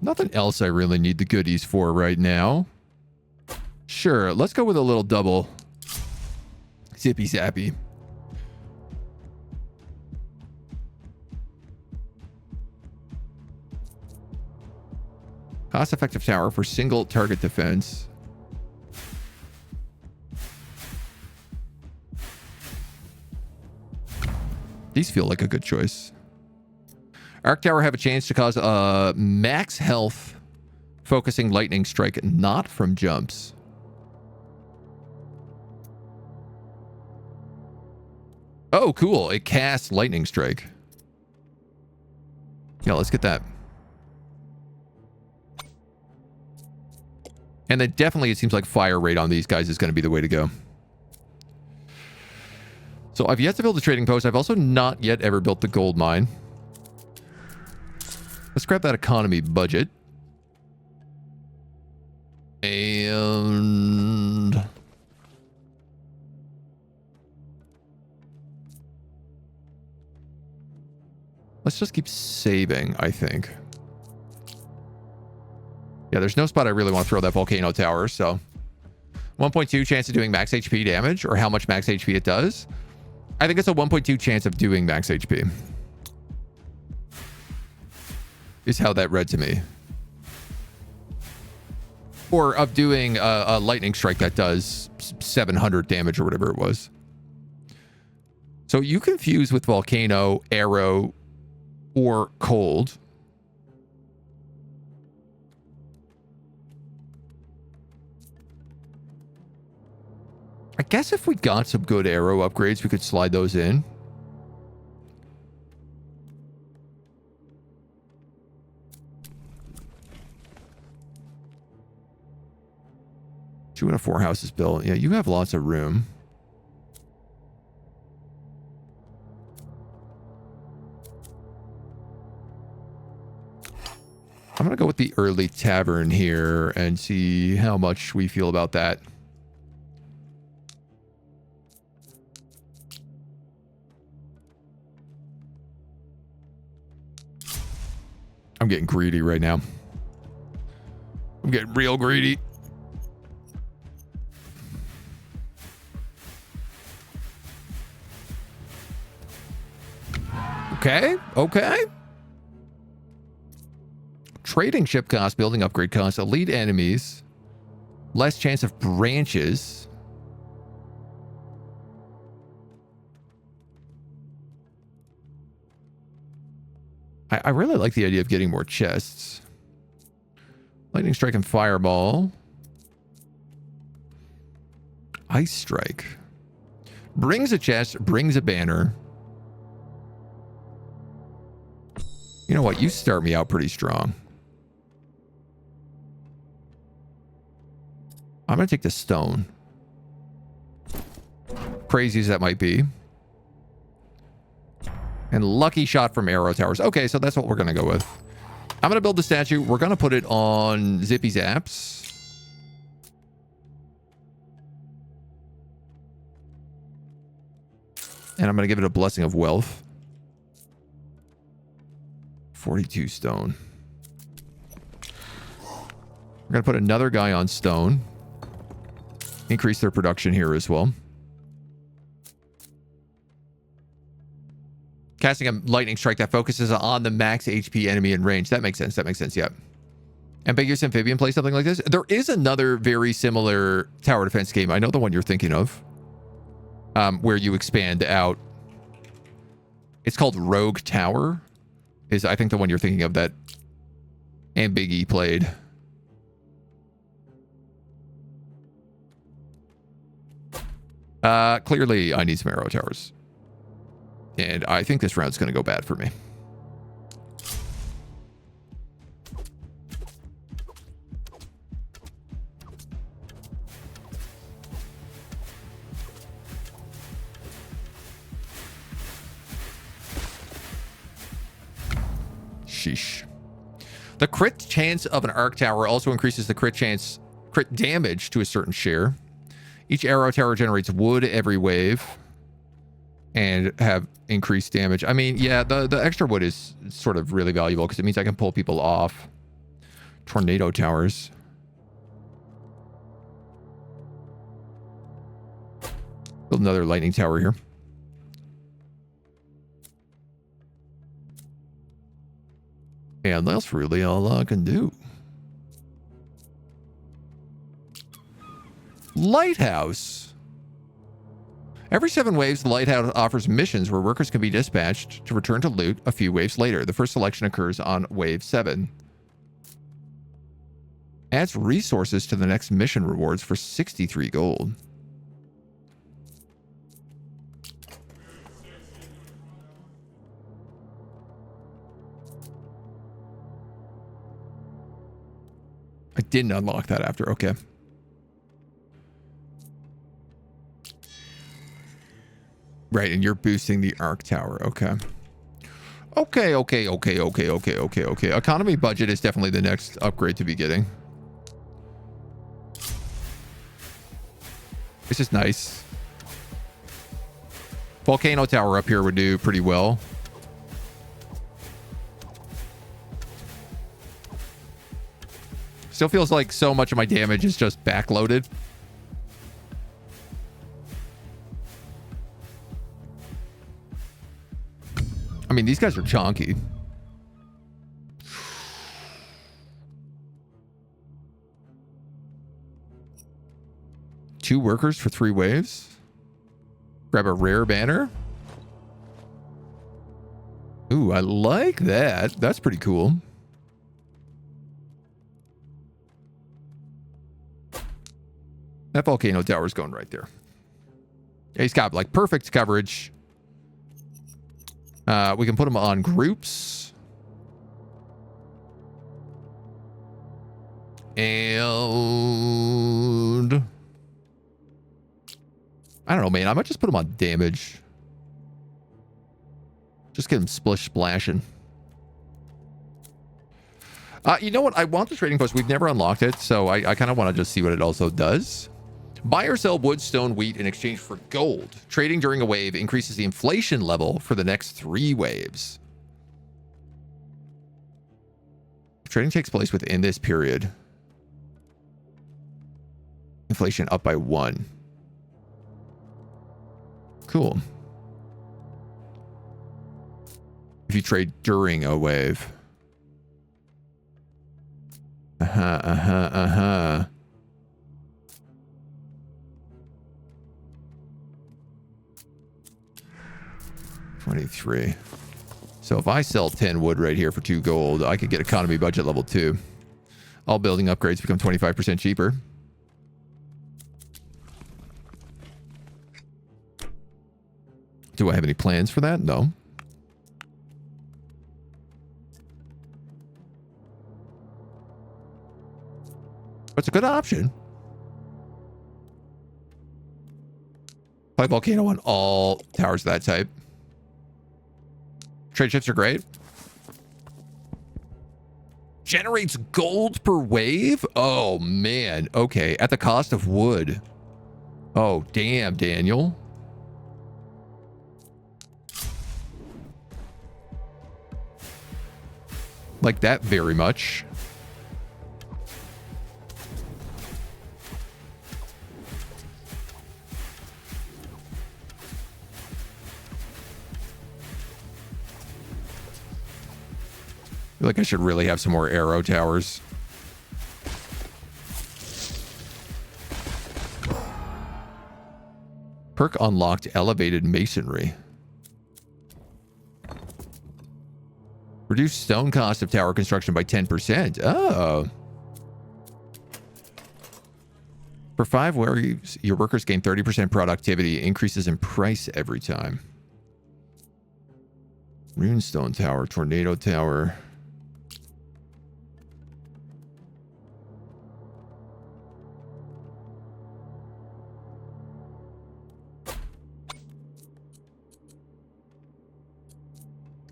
Nothing else I really need the goodies for right now. Sure, let's go with a little double. Zippy zappy. Cost-effective tower for single target defense. These feel like a good choice. Arc Tower have a chance to cause max health, focusing lightning strike, not from jumps. Oh, cool. It casts lightning strike. Yeah, let's get that. And then definitely it seems like fire rate on these guys is going to be the way to go. So I've yet to build a trading post. I've also not yet ever built the gold mine. Let's grab that economy budget. And let's just keep saving, I think. Yeah, there's no spot I really want to throw that volcano tower, so 1.2 chance of doing max HP damage, or how much max HP it does. I think it's a 1.2 chance of doing max HP. Is how that read to me. Or of doing a lightning strike that does 700 damage or whatever it was. So you can fuse with volcano, arrow, or cold. I guess if we got some good arrow upgrades, we could slide those in. Two and a 4 houses built. Yeah, you have lots of room. I'm going to go with the early tavern here and see how much we feel about that. I'm getting greedy right now. I'm getting real greedy. Okay, okay. Trading ship cost, building upgrade cost, elite enemies, less chance of branches. I really like the idea of getting more chests. Lightning strike and fireball. Ice strike. Brings a chest, brings a banner. You know what? You start me out pretty strong. I'm going to take the stone. Crazy as that might be. And lucky shot from arrow towers. Okay, so that's what we're going to go with. I'm going to build the statue. We're going to put it on Zippy Zaps. And I'm going to give it a blessing of wealth. 42 stone. We're going to put another guy on stone. Increase their production here as well. Casting a lightning strike that focuses on the max HP enemy in range. That makes sense. That makes sense, yeah. Ambiguous Amphibian play something like this. There is another very similar tower defense game. I know the one you're thinking of. Where you expand out. It's called Rogue Tower. Is I think the one you're thinking of that Ambigui played. Clearly, I need some arrow towers. And I think this round's going to go bad for me. Sheesh. The crit chance of an arc tower also increases the crit damage to a certain share. Each arrow tower generates wood every wave and have increased damage. I mean, yeah, the extra wood is sort of really valuable because it means I can pull people off. Tornado towers. Build another lightning tower here. And that's really all I can do. Lighthouse. Every 7 waves, the lighthouse offers missions where workers can be dispatched to return to loot a few waves later. The first selection occurs on wave 7. Adds resources to the next mission rewards for 63 gold. I didn't unlock that after. Okay. Right, and you're boosting the arc tower. Okay. Okay. Economy budget is definitely the next upgrade to be getting. This is nice. Volcano tower up here would do pretty well. Still feels like so much of my damage is just backloaded. I mean, these guys are chonky. 2 workers for 3 waves. Grab a rare banner. Ooh, I like that. That's pretty cool. That volcano tower's going right there. He's got like perfect coverage. We can put him on groups. And I don't know, man. I might just put him on damage. Just get him splish splashing. You know what? I want the trading post. We've never unlocked it, so I kind of want to just see what it also does. Buy or sell wood, stone, wheat in exchange for gold. Trading during a wave increases the inflation level for the next 3 waves. If trading takes place within this period, inflation up by 1. Cool. If you trade during a wave. 23. So if I sell 10 wood right here for 2 gold, I could get economy budget level 2. All building upgrades become 25% cheaper. Do I have any plans for that? No. But it's a good option. Play volcano on all towers of that type. Trade ships are great. Generates gold per wave? Oh, man. Okay. At the cost of wood. Oh, damn, Daniel. Like that very much. I feel like I should really have some more arrow towers. Perk unlocked elevated masonry. Reduce stone cost of tower construction by 10%. Oh. For 5 waves, your workers gain 30% productivity. Increases in price every time. Runestone tower, tornado tower.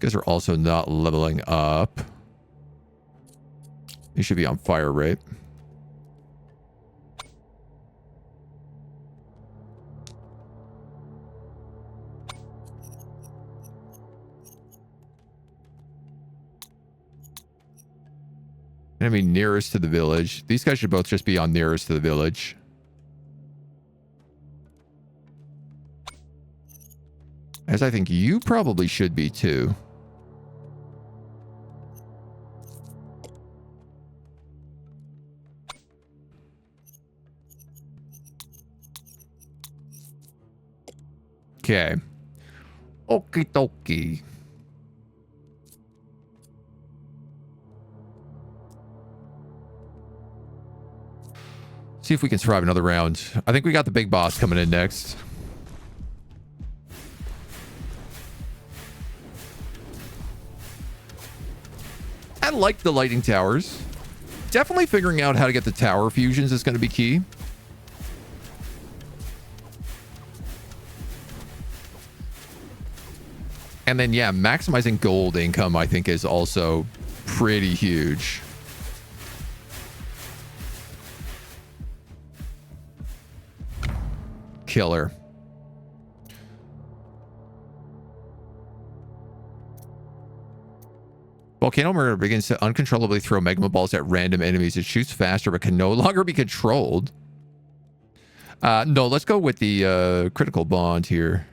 Guys are also not leveling up. They should be on fire rate. Enemy nearest to the village. These guys should both just be on nearest to the village. As I think you probably should be too. Okay. Okie dokie. See if we can survive another round. I think we got the big boss coming in next. I like the lighting towers. Definitely figuring out how to get the tower fusions is going to be key. And then, yeah, maximizing gold income, I think, is also pretty huge. Killer. Volcano Murder begins to uncontrollably throw magma balls at random enemies. It shoots faster, but can no longer be controlled. No, let's go with the critical bond here.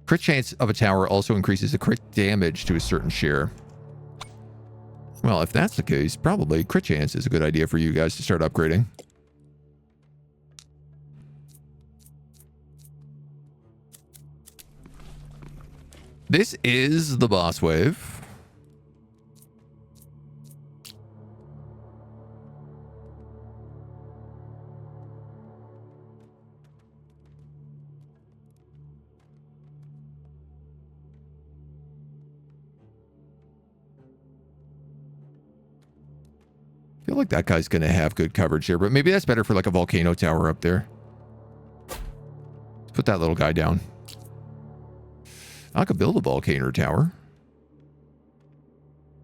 Crit chance of a tower also increases the crit damage to a certain share. Well, if that's the case, probably crit chance is a good idea for you guys to start upgrading. This is the boss wave. I feel like that guy's going to have good coverage here, but maybe that's better for like a volcano tower up there. Let's put that little guy down. I could build a volcano tower.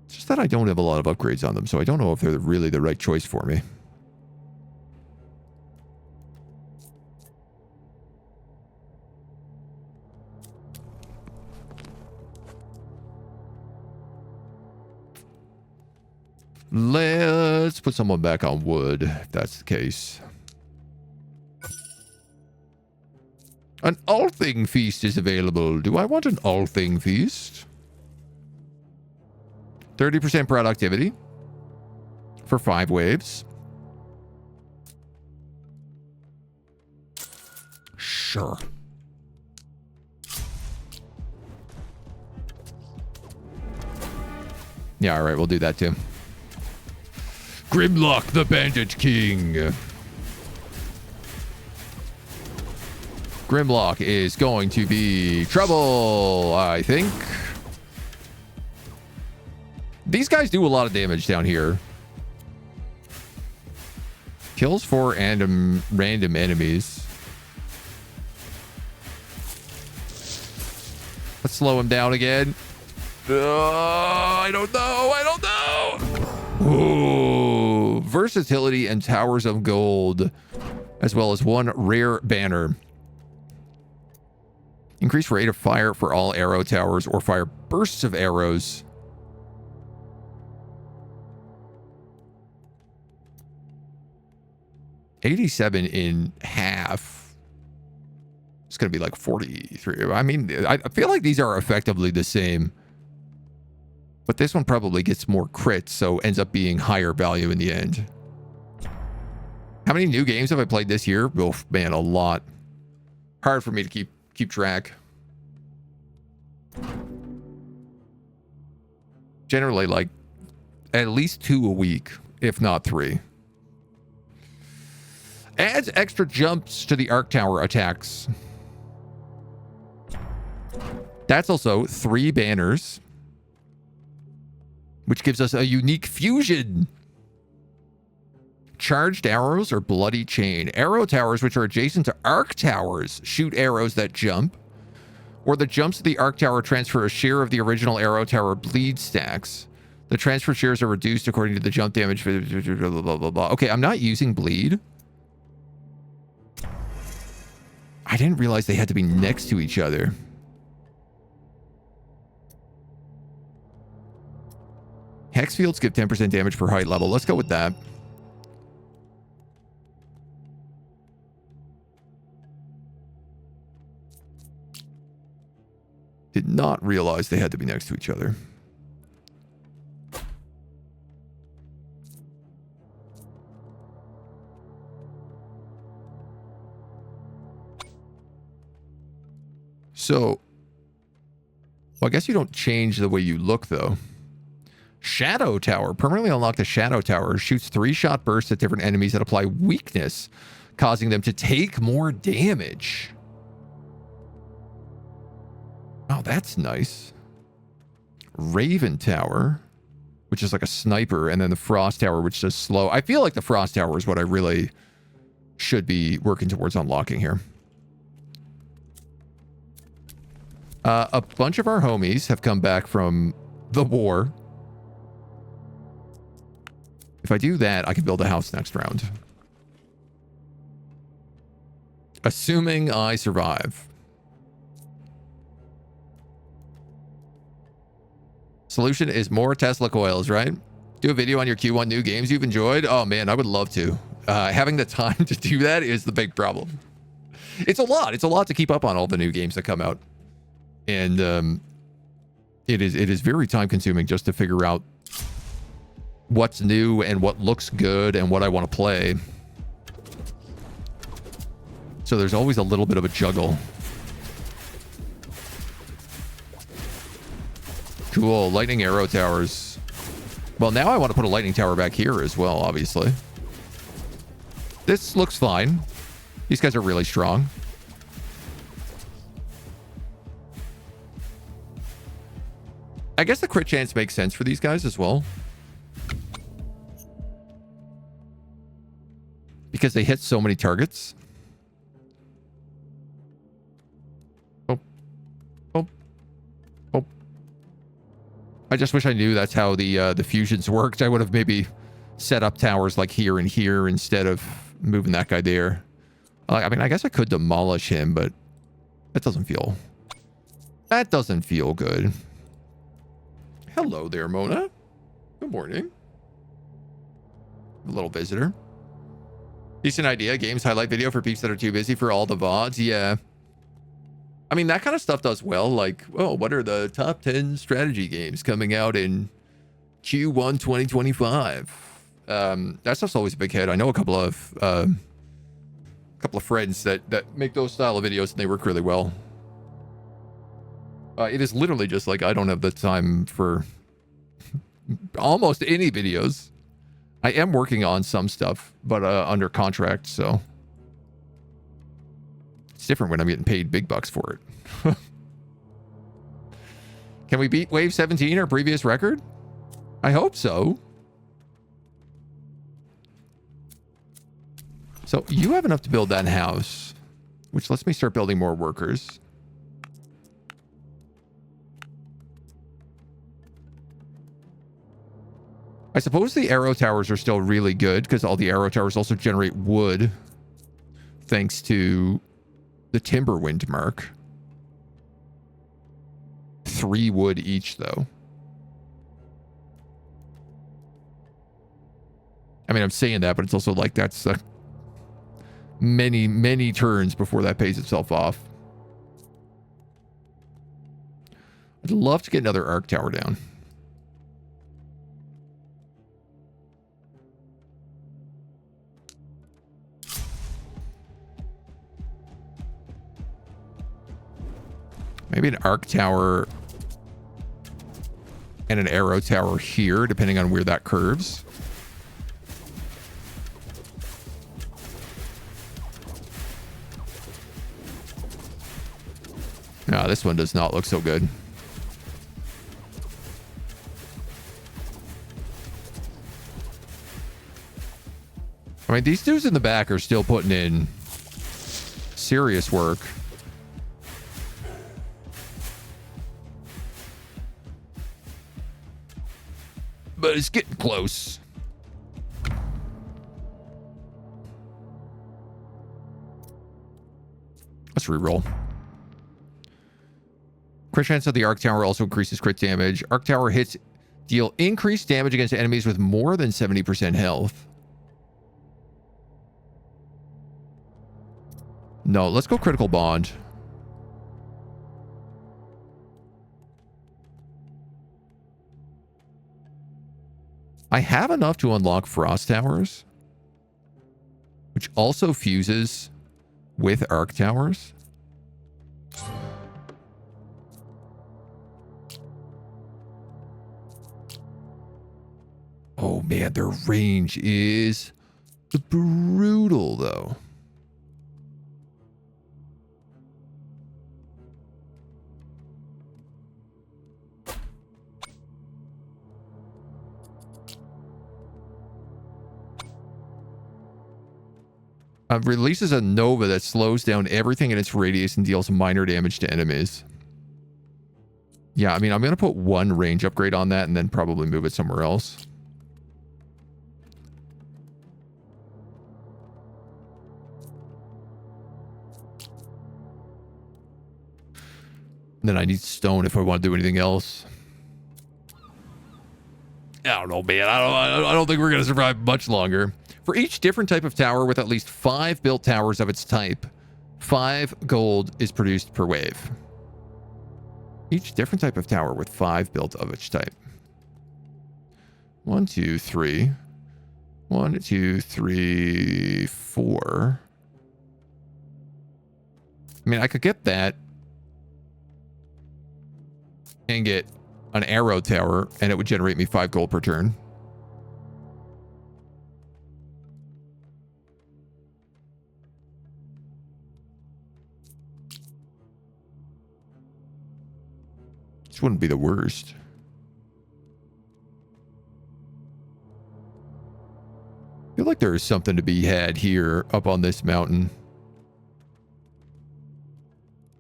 It's just that I don't have a lot of upgrades on them, so I don't know if they're really the right choice for me. Let's put someone back on wood, if that's the case. An all-thing feast is available. Do I want an all-thing feast? 30% productivity for 5 waves. Sure. Yeah, all right, we'll do that too. Grimlock the Bandit King. Grimlock is going to be trouble, I think. These guys do a lot of damage down here. Kills 4 random enemies. Let's slow him down again. I don't know. Ooh. Versatility and Towers of Gold, as well as 1 rare banner. Increase rate of fire for all arrow towers or fire bursts of arrows. $87 in half. It's going to be like 43. I mean, I feel like these are effectively the same. But this one probably gets more crits, so ends up being higher value in the end. How many new games have I played this year? Oh, man, a lot. Hard for me to keep track. Generally, like, at least 2 a week, if not 3. Adds extra jumps to the Arc Tower attacks. That's also 3 banners, which gives us a unique fusion. Charged arrows or bloody chain. Arrow towers, which are adjacent to arc towers, shoot arrows that jump. Or the jumps of the arc tower transfer a share of the original arrow tower bleed stacks. The transfer shares are reduced according to the jump damage. Blah, blah, blah, blah. Okay, I'm not using bleed. I didn't realize they had to be next to each other. Hex fields give 10% damage per height level. Let's go with that. Did not realize they had to be next to each other. So, well, I guess you don't change the way you look, though. Shadow Tower. Permanently unlock the Shadow Tower. Shoots 3-shot bursts at different enemies that apply weakness, causing them to take more damage. Oh, that's nice. Raven Tower, which is like a sniper, and then the Frost Tower, which does slow. I feel like the Frost Tower is what I really should be working towards unlocking here. A bunch of our homies have come back from the war. If I do that, I can build a house next round. Assuming I survive. Solution is more Tesla coils, right? Do a video on your Q1 new games you've enjoyed. Oh man, I would love to. Having the time to do that is the big problem. It's a lot. It's a lot to keep up on all the new games that come out. And it is very time consuming just to figure out what's new and what looks good and what I want to play. So there's always a little bit of a juggle. Cool. Lightning arrow towers. Well, now I want to put a lightning tower back here as well, obviously. This looks fine. These guys are really strong. I guess the crit chance makes sense for these guys as well. Because they hit so many targets. Oh. Oh. Oh. I just wish I knew that's how the fusions worked. I would have maybe set up towers like here and here instead of moving that guy there. I mean, I guess I could demolish him, but that doesn't feel... That doesn't feel good. Hello there, Mona. Good morning. A little visitor. Decent idea. Games highlight video for peeps that are too busy for all the VODs. Yeah. I mean, that kind of stuff does well. Like, oh, what are the top 10 strategy games coming out in Q1 2025? That stuff's always a big hit. I know a couple of friends that make those style of videos, and they work really well. It is literally just like, I don't have the time for almost any videos. I am working on some stuff, but under contract, so it's different when I'm getting paid big bucks for it. Can we beat Wave 17, our previous record? I hope so. So you have enough to build that house, which lets me start building more workers. I suppose the arrow towers are still really good because all the arrow towers also generate wood thanks to the timber wind mark. 3 wood each, though. I mean, I'm saying that, but it's also like that's many, many turns before that pays itself off. I'd love to get another arc tower down. Maybe an arc tower and an arrow tower here, depending on where that curves. No, this one does not look so good. I mean, these dudes in the back are still putting in serious work. But it's getting close. Let's reroll. Crit chance of the arc tower also increases crit damage. Arc tower hits deal increased damage against enemies with more than 70% health. No, let's go critical bond. I have enough to unlock frost towers, which also fuses with arc towers. Oh man, their range is brutal though. Releases a Nova that slows down everything in its radius and deals minor damage to enemies. Yeah, I mean, I'm going to put 1 range upgrade on that and then probably move it somewhere else. And then I need stone if I want to do anything else. I don't know, man. I don't think we're going to survive much longer. For each different type of tower with at least 5 built towers of its type, 5 gold is produced per wave. Each different type of tower with 5 built of its type. 1, 2, 3. 1, 2, 3, 4. I mean, I could get that and get an arrow tower, and it would generate me 5 gold per turn. This wouldn't be the worst. I feel like there is something to be had here up on this mountain.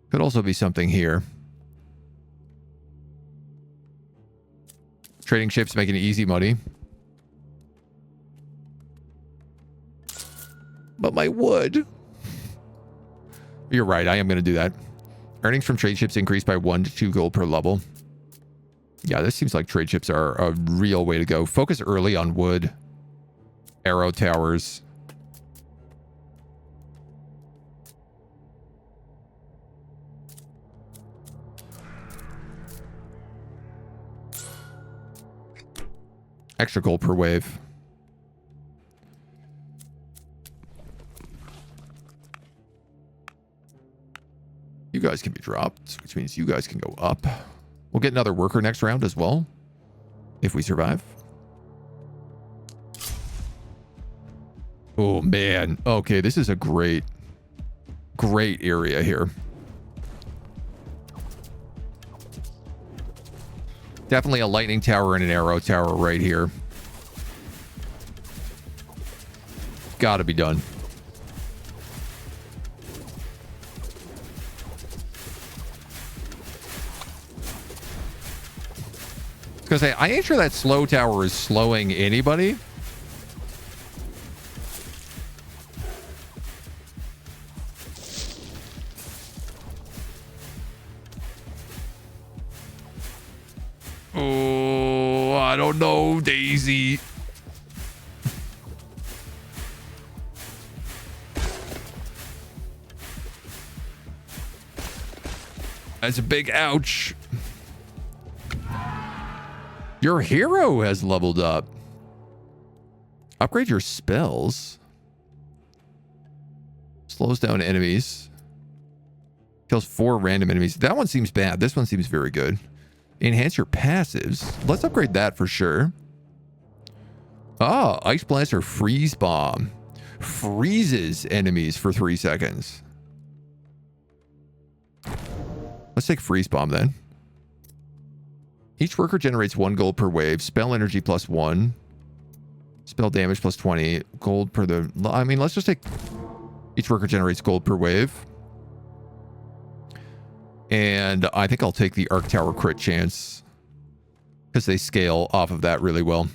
Could also be something here. Trading ships making easy money. But my wood. You're right, I am going to do that. Earnings from trade ships increased by 1 to 2 gold per level. Yeah, this seems like trade ships are a real way to go. Focus early on wood. Arrow towers. Extra gold per wave. You guys can be dropped, which means you guys can go up. We'll get another worker next round as well, if we survive. Oh, man. Okay, this is a great area here. Definitely a lightning tower and an arrow tower right here. Gotta be done. Because I ain't sure that slow tower is slowing anybody. Oh, I don't know, Daisy. That's a big ouch. Your hero has leveled up. Upgrade your spells. Slows down enemies. Kills 4 random enemies. That one seems bad. This one seems very good. Enhance your passives. Let's upgrade that for sure. Ah, Ice Blast or Freeze Bomb. Freezes enemies for 3 seconds. Let's take Freeze Bomb then. Each worker generates 1 gold per wave. Spell energy plus 1. Spell damage plus 20. Gold per the... I mean, let's just take... Each worker generates gold per wave. And I think I'll take the Arc Tower crit chance. Because they scale off of that really well.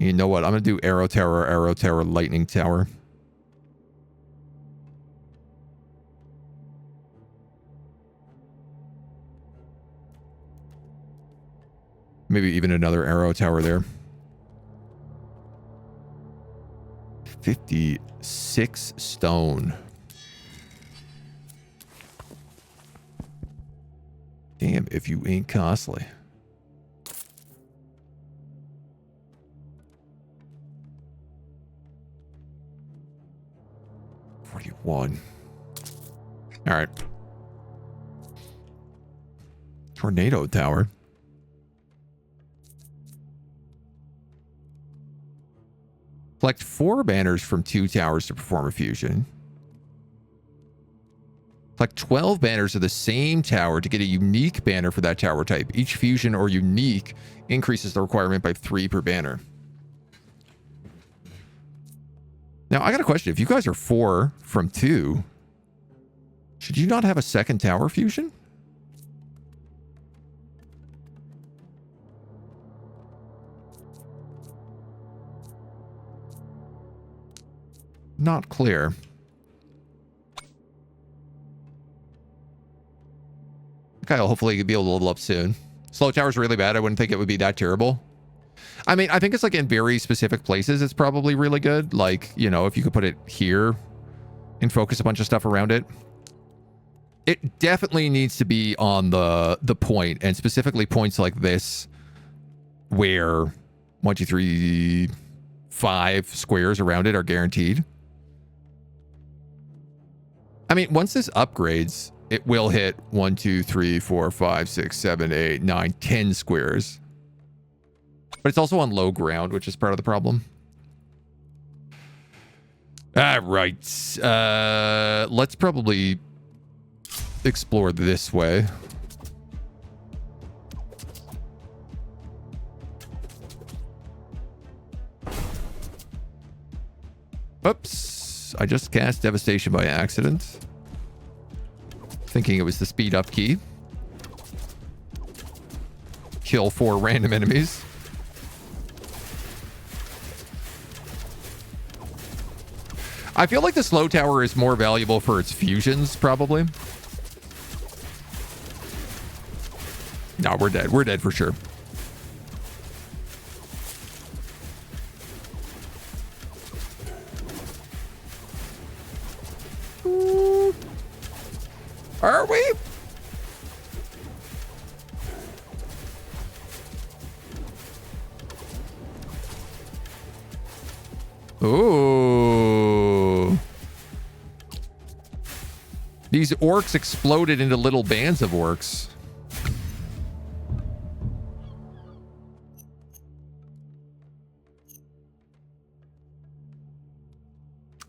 You know what? I'm going to do Arrow Tower, Lightning Tower. Maybe even another Arrow Tower there. 56 stone. Damn, if you ain't costly. One. All right. Tornado Tower. Collect 4 banners from 2 towers to perform a fusion. Collect 12 banners of the same tower to get a unique banner for that tower type. Each fusion or unique increases the requirement by 3 per banner. Now, I got a question. If you guys are 4 from 2, should you not have a second tower fusion? Not clear. Okay, I'll hopefully be able to level up soon. Slow tower's really bad. I wouldn't think it would be that terrible. I mean, I think it's like in very specific places, it's probably really good. Like, you know, if you could put it here and focus a bunch of stuff around it. It definitely needs to be on the point, and specifically points like this where 1, 2, 3, 5 squares around it are guaranteed. I mean, once this upgrades, it will hit 1, 2, 3, 4, 5, 6, 7, 8, 9, 10 squares. But it's also on low ground, which is part of the problem. All right. Let's probably explore this way. Oops. I just cast Devastation by accident. Thinking it was the speed up key. Kill 4 random enemies. I feel like the slow tower is more valuable for its fusions, probably. No, we're dead. We're dead for sure. Are we? Ooh. These orcs exploded into little bands of orcs.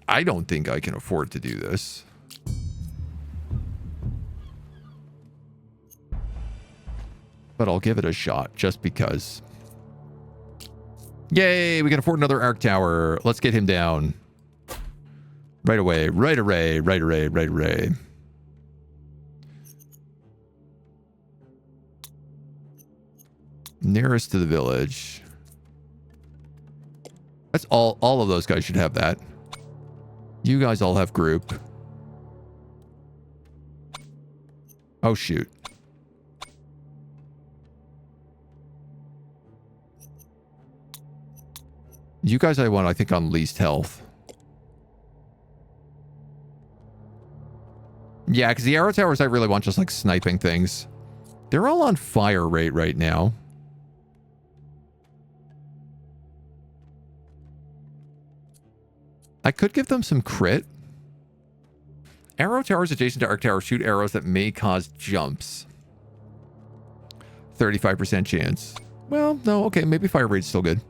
I don't think I can afford to do this. But I'll give it a shot just because. Yay, we can afford another arc tower. Let's get him down. Right away, right array, right array, right array. Nearest to the village. That's all of those guys should have that. You guys all have group. Oh, shoot. You guys I want, I think, on least health. Yeah, because the arrow towers I really want just like sniping things. They're all on fire rate right now. I could give them some crit. Arrow towers adjacent to arc towers shoot arrows that may cause jumps. 35% chance. Well, no, okay, maybe fire rate's still good.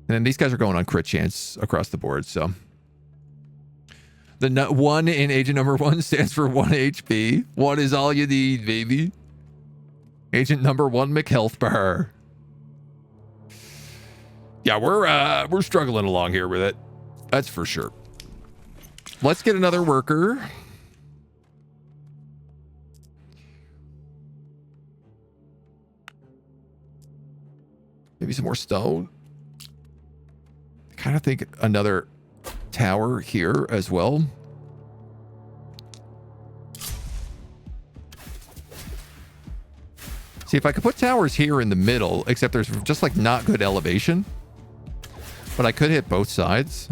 And then these guys are going on crit chance across the board, so. The 1 in AgentNumberOne stands for 1 HP. 1 is all you need, baby. AgentNumberOne McHealth bar. Yeah, we're struggling along here with it. That's for sure. Let's get another worker. Maybe some more stone. I kind of think another tower here as well. See, if I could put towers here in the middle, except there's just like not good elevation. But I could hit both sides.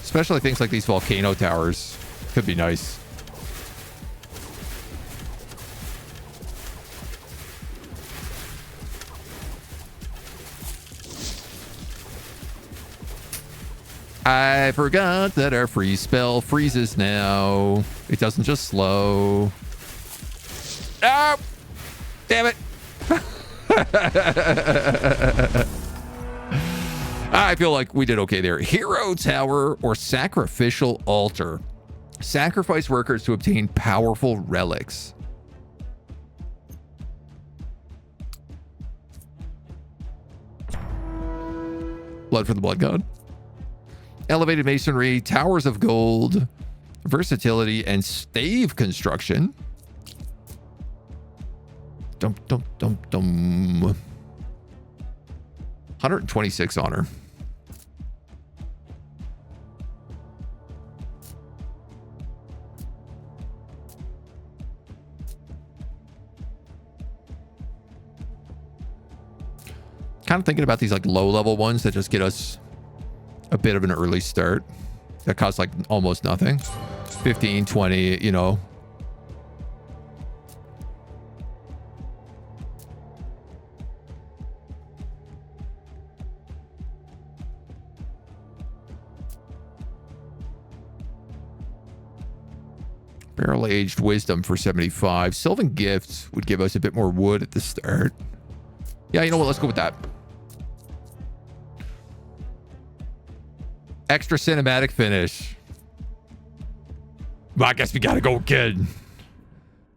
Especially things like these volcano towers could be nice. I forgot that our freeze spell freezes now. It doesn't just slow. Oh! Damn it! I feel like we did okay there. Hero Tower or Sacrificial Altar. Sacrifice workers to obtain powerful relics. Blood for the Blood God. Elevated Masonry, Towers of Gold, Versatility, and Stave Construction. Dum, dum, dum, dum. 126 honor. Kind of thinking about these like low level ones that just get us a bit of an early start. That costs like almost nothing. 15, 20, you know. Barrel-aged wisdom for 75. Sylvan gifts would give us a bit more wood at the start. Yeah, you know what? Let's go with that. Extra cinematic finish. Well, I guess we gotta go again.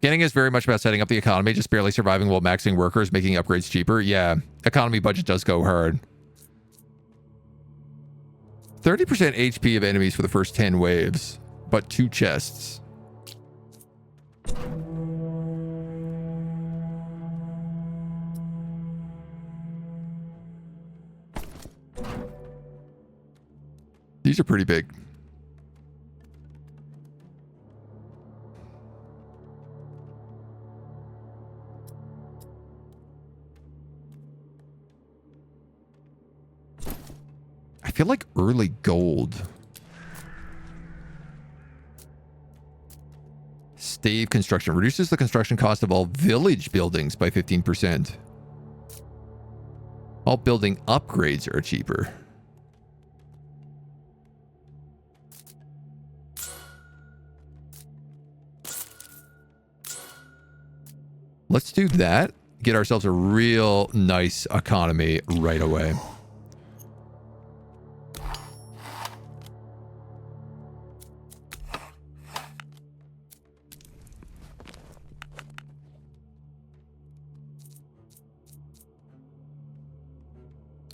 Beginning is very much about setting up the economy, just barely surviving while maxing workers, making upgrades cheaper. Yeah, economy budget does go hard. 30% HP of enemies for the first 10 waves, but 2 chests. These are pretty big. I feel like early gold. Stave construction reduces the construction cost of all village buildings by 15%. All building upgrades are cheaper. Let's do that. Get ourselves a real nice economy right away.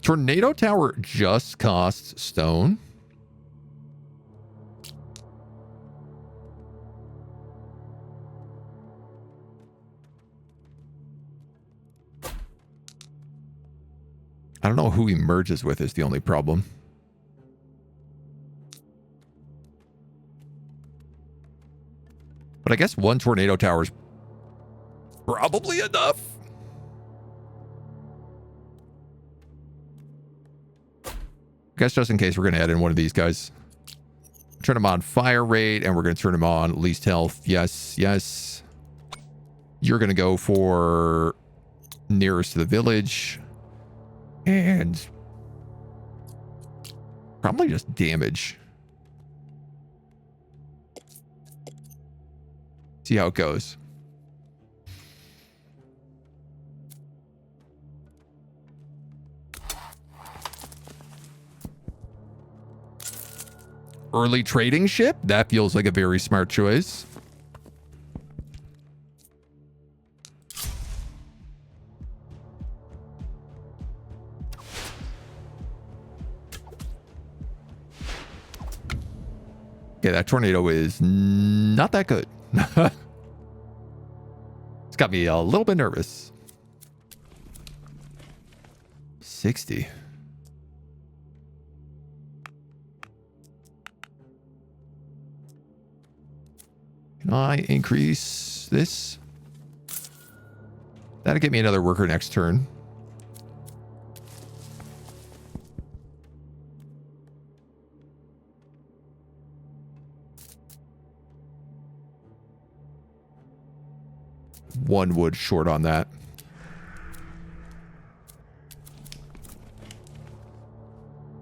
Tornado Tower just costs stone. I don't know who he merges with is the only problem. But I guess 1 tornado tower is probably enough. I guess just in case we're going to add in one of these guys. Turn him on fire rate, and we're going to turn him on least health. Yes, yes. You're going to go for nearest to the village. And probably just damage. See how it goes. Early trading ship? That feels like a very smart choice. Okay, that tornado is not that good. It's got me a little bit nervous. 60. Can I increase this? That'll get me another worker next turn. One wood short on that.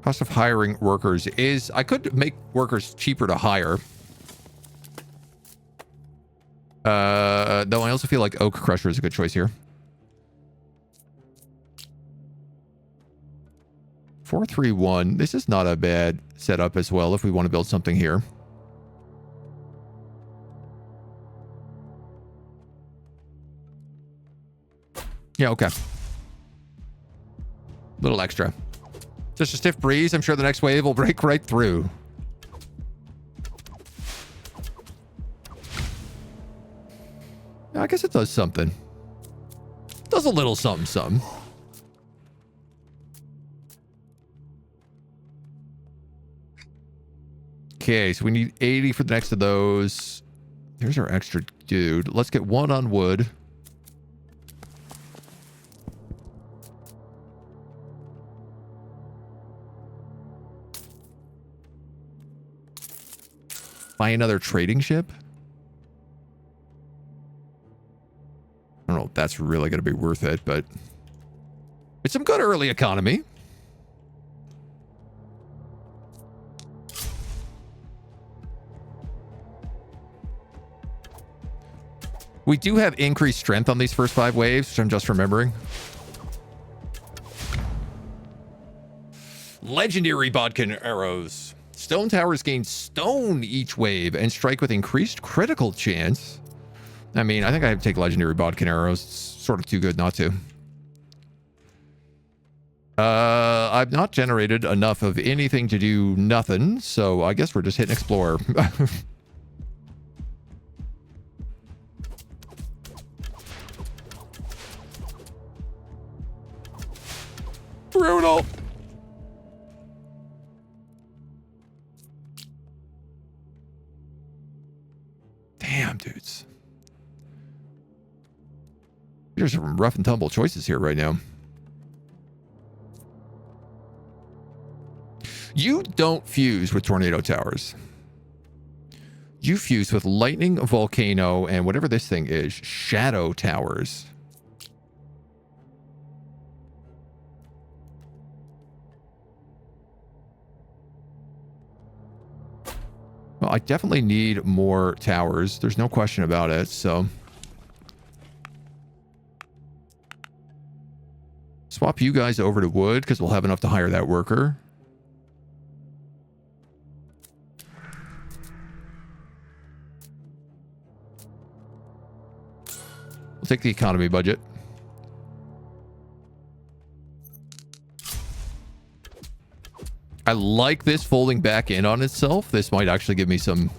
Cost of hiring workers is... I could make workers cheaper to hire. Though I also feel like Oak Crusher is a good choice here. 431. This is not a bad setup as well if we want to build something here. Yeah, okay. Little extra. Just a stiff breeze. I'm sure the next wave will break right through. I guess it does something. Does a little something, something. Okay, so we need 80 for the next of those. There's our extra dude. Let's get one on wood. Buy another trading ship. I don't know if that's really going to be worth it, but it's some good early economy. We do have increased strength on these first 5 waves, which I'm just remembering. Legendary bodkin arrows. Stone towers gain stone each wave and strike with increased critical chance. I mean, I think I have to take legendary bodkin arrows. It's sort of too good not to. I've not generated enough of anything to do nothing, so I guess we're just hitting explore. Brutal. Damn, dudes. There's some rough and tumble choices here right now. You don't fuse with tornado towers. You fuse with lightning, volcano, and whatever this thing is, shadow towers. Well, I definitely need more towers. There's no question about it, so... Swap you guys over to wood, because we'll have enough to hire that worker. We'll take the economy budget. I like this folding back in on itself. This might actually give me some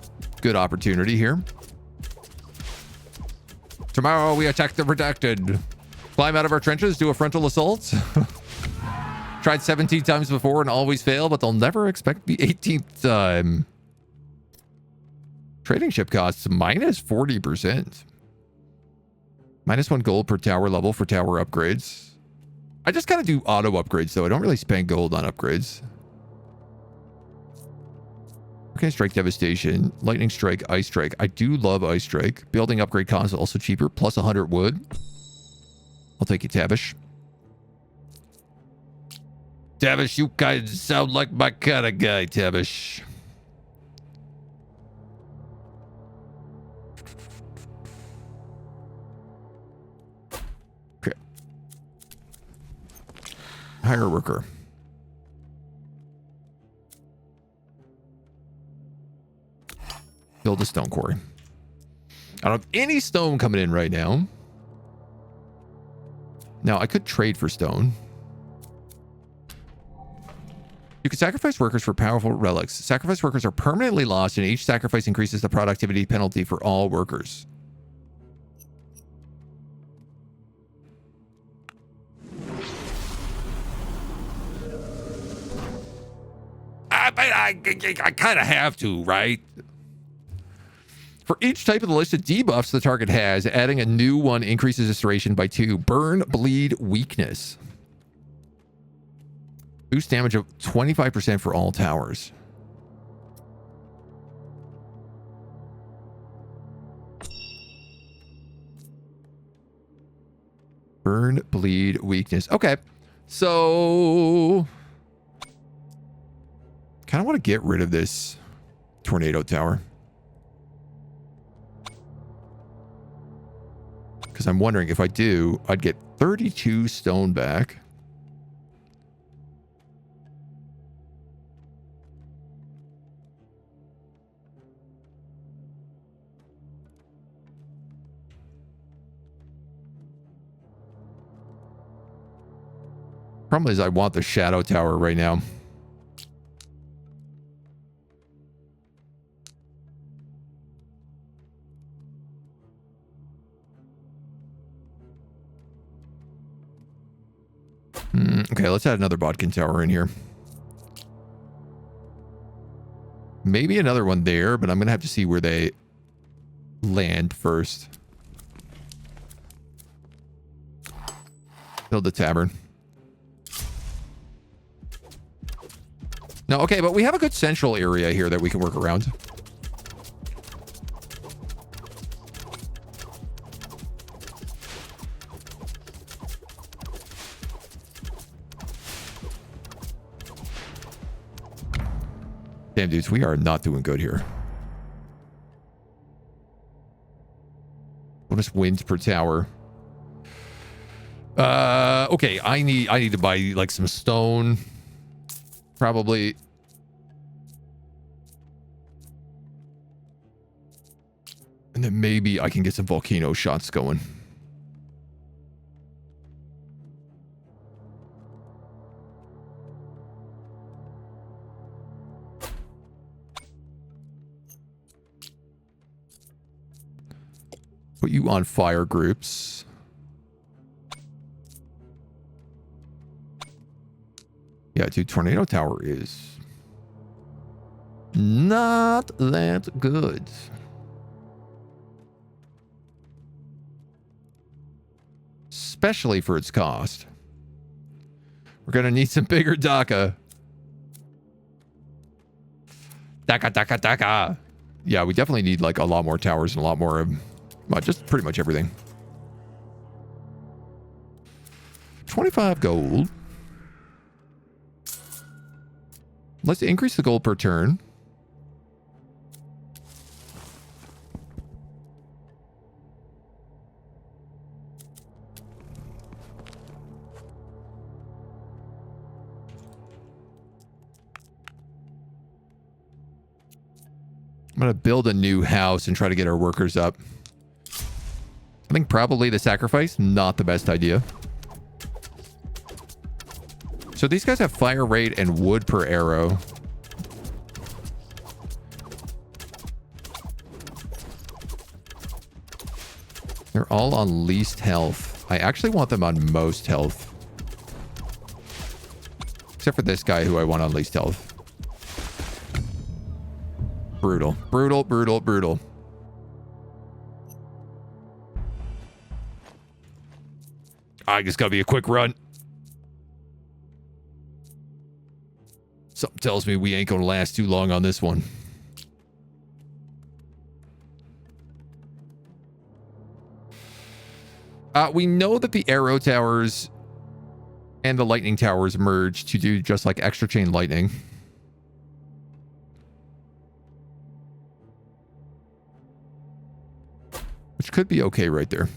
good opportunity here. Tomorrow we attack the protected. Climb out of our trenches, do a frontal assault. Tried 17 times before and always fail, but they'll never expect the 18th time. Trading ship costs minus 40%. Minus 1 gold per tower level for tower upgrades. I just kind of do auto upgrades, though. I don't really spend gold on upgrades. Okay, strike devastation, lightning strike, ice strike. I do love ice strike. Building upgrade cost is also cheaper, plus 100 wood. I'll take you, Tavish. Tavish, you guys sound like my kind of guy, Tavish. Okay. Hire a worker. Build a stone quarry. I don't have any stone coming in right now. Now, I could trade for stone. You can sacrifice workers for powerful relics. Sacrifice workers are permanently lost, and each sacrifice increases the productivity penalty for all workers. I kind of have to, right? For each type of the listed debuffs the target has, adding a new one increases its duration by 2. Burn, bleed, weakness. Boost damage of 25% for all towers. Burn, bleed, weakness. Okay. So... kind of want to get rid of this tornado tower. Because I'm wondering if I do, I'd get 32 stone back. Problem is I want the shadow tower right now. Okay, let's add another bodkin tower in here. Maybe another one there, but I'm going to have to see where they land first. Build the tavern. No, okay, but we have a good central area here that we can work around. Damn, dudes, we are not doing good here. Bonus wins per tower. Okay, I need to buy like some stone. Probably. And then maybe I can get some volcano shots going. Put you on fire groups. Yeah, dude, Tornado Tower is not that good. Especially for its cost. We're going to need some bigger Daka. Daka. Yeah, we definitely need like a lot more towers and a lot more, well, just pretty much everything. 25 gold. Let's increase the gold per turn. I'm going to build a new house and try to get our workers up. I think probably the sacrifice, not the best idea. So these guys have fire rate and wood per arrow. They're all on least health. I actually want them on most health. Except for this guy who I want on least health. Brutal. Brutal. I just gotta be a quick run. Something tells me we ain't gonna last too long on this one. We know that the arrow towers and the lightning towers merge to do just like extra chain lightning. Which could be okay right there.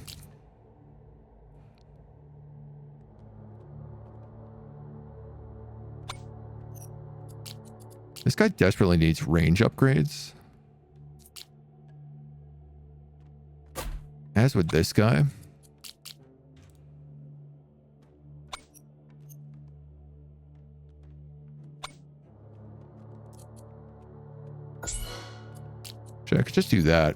This guy desperately needs range upgrades. As with this guy. Check, just do that.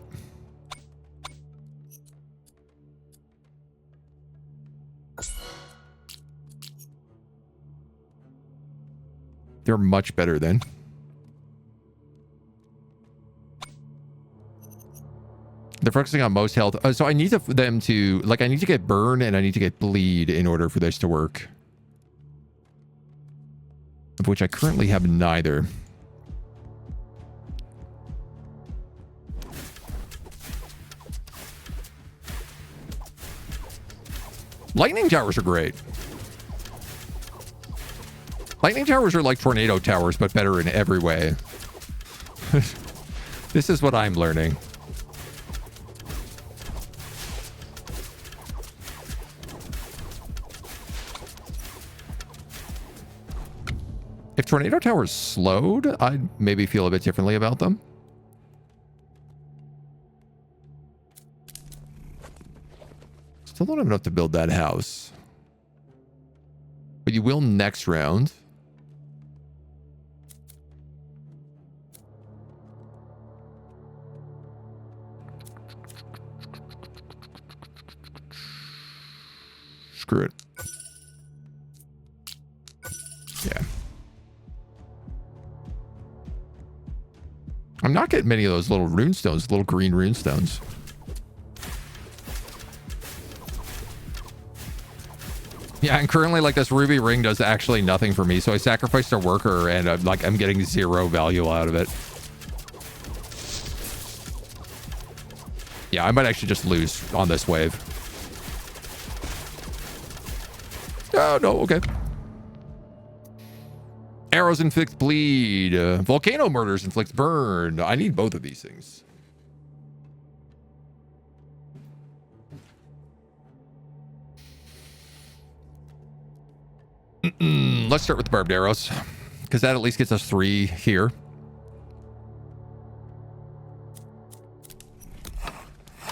They're much better then. They're focusing on most health. So I need them to, like, I need to get burn and I need to get bleed in order for this to work. Of which I currently have neither. Lightning towers are great. Lightning towers are like tornado towers, but better in every way. This is what I'm learning. If tornado towers slowed, I'd maybe feel a bit differently about them. Still don't have enough to build that house. But you will next round. Screw it. Yeah. I'm not getting many of those little runestones, little green runestones. Yeah, and currently, like, this ruby ring does actually nothing for me, so I sacrificed a worker, and I'm getting 0 value out of it. Yeah, I might actually just lose on this wave. Oh, no, okay. Arrows inflict bleed. Volcano murders inflict burn. I need both of these things. Let's start with the barbed arrows, because that at least gets us 3 here.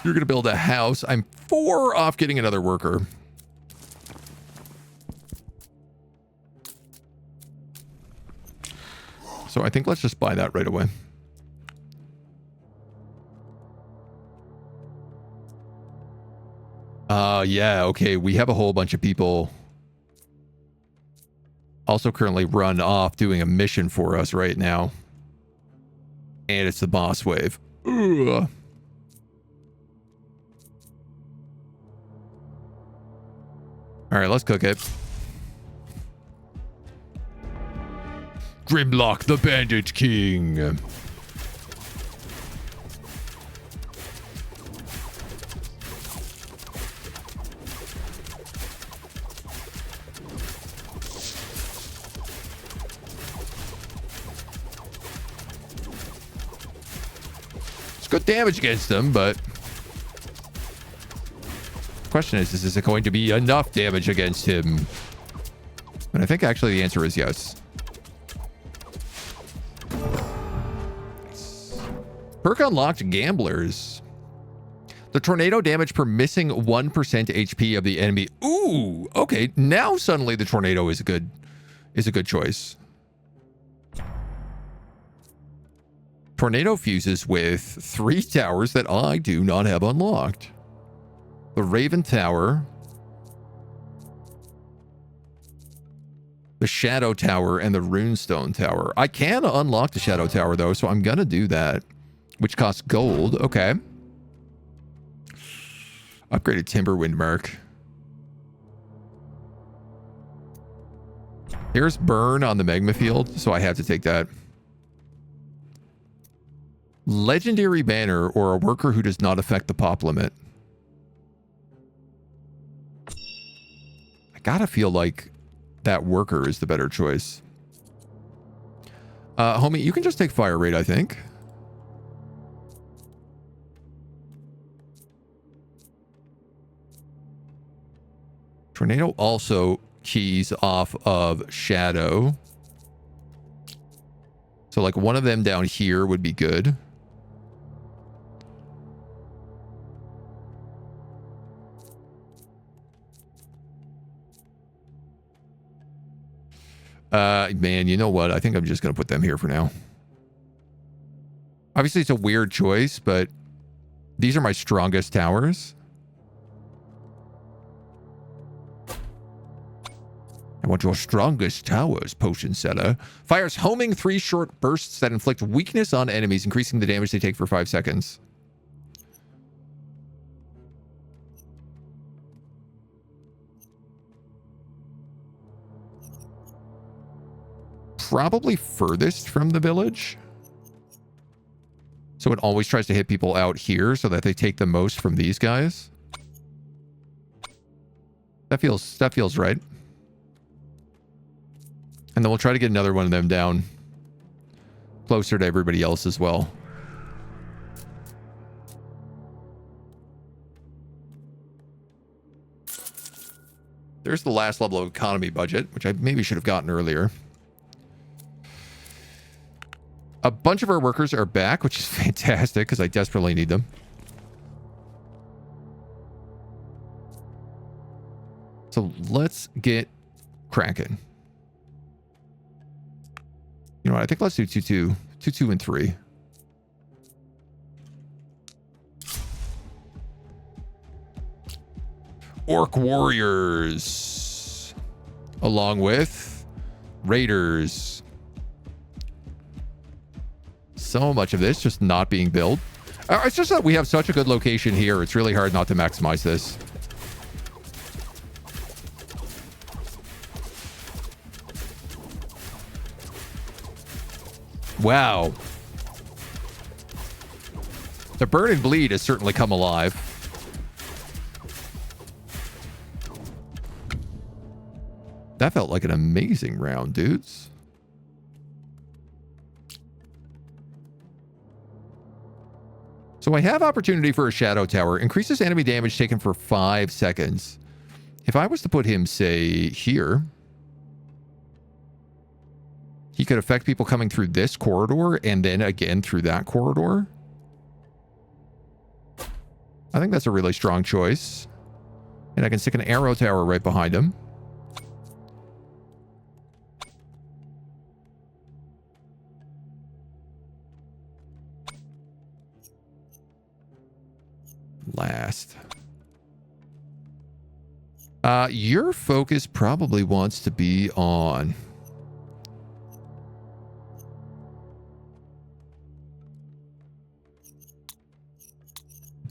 You're going to build a house. I'm 4 off getting another worker. So I think let's just buy that right away. Yeah, okay. We have a whole bunch of people also currently run off doing a mission for us right now. And it's the boss wave. Ugh. All right, let's cook it. Grimlock the Bandit King. It's good damage against them, but the question is it going to be enough damage against him? And I think actually the answer is yes. Perk unlocked Gamblers. The tornado damage per missing 1% HP of the enemy. Ooh, okay. Now suddenly the tornado is a good choice. Tornado fuses with 3 towers that I do not have unlocked. The Raven Tower, the Shadow Tower, and the Runestone Tower. I can unlock the Shadow Tower though, so I'm gonna do that. Which costs gold. Okay. Upgraded Timberwind Mark. Here's burn on the magma field, so I have to take that. Legendary banner or a worker who does not affect the pop limit. I gotta feel like that worker is the better choice. Homie, you can just take fire rate, I think. Tornado also keys off of Shadow. So like one of them down here would be good. Man, you know what? I think I'm just going to put them here for now. Obviously, it's a weird choice, but these are my strongest towers. I want your strongest towers, potion seller. Fires homing 3 short bursts that inflict weakness on enemies, increasing the damage they take for 5 seconds. Probably furthest from the village. So it always tries to hit people out here so that they take the most from these guys. That feels right. And then we'll try to get another one of them down closer to everybody else as well. There's the last level of economy budget, which I maybe should have gotten earlier. A bunch of our workers are back, which is fantastic because I desperately need them. So let's get cracking. You know what? I think let's do 2-2. 2-2 and 3. Orc warriors. Along with raiders. So much of this just not being built. It's just that we have such a good location here. It's really hard not to maximize this. Wow. The burn and bleed has certainly come alive. That felt like an amazing round, dudes. So I have opportunity for a shadow tower. Increases enemy damage taken for 5 seconds. If I was to put him, say, here, he could affect people coming through this corridor and then again through that corridor. I think that's a really strong choice. And I can stick an arrow tower right behind him. Last. Your focus probably wants to be on...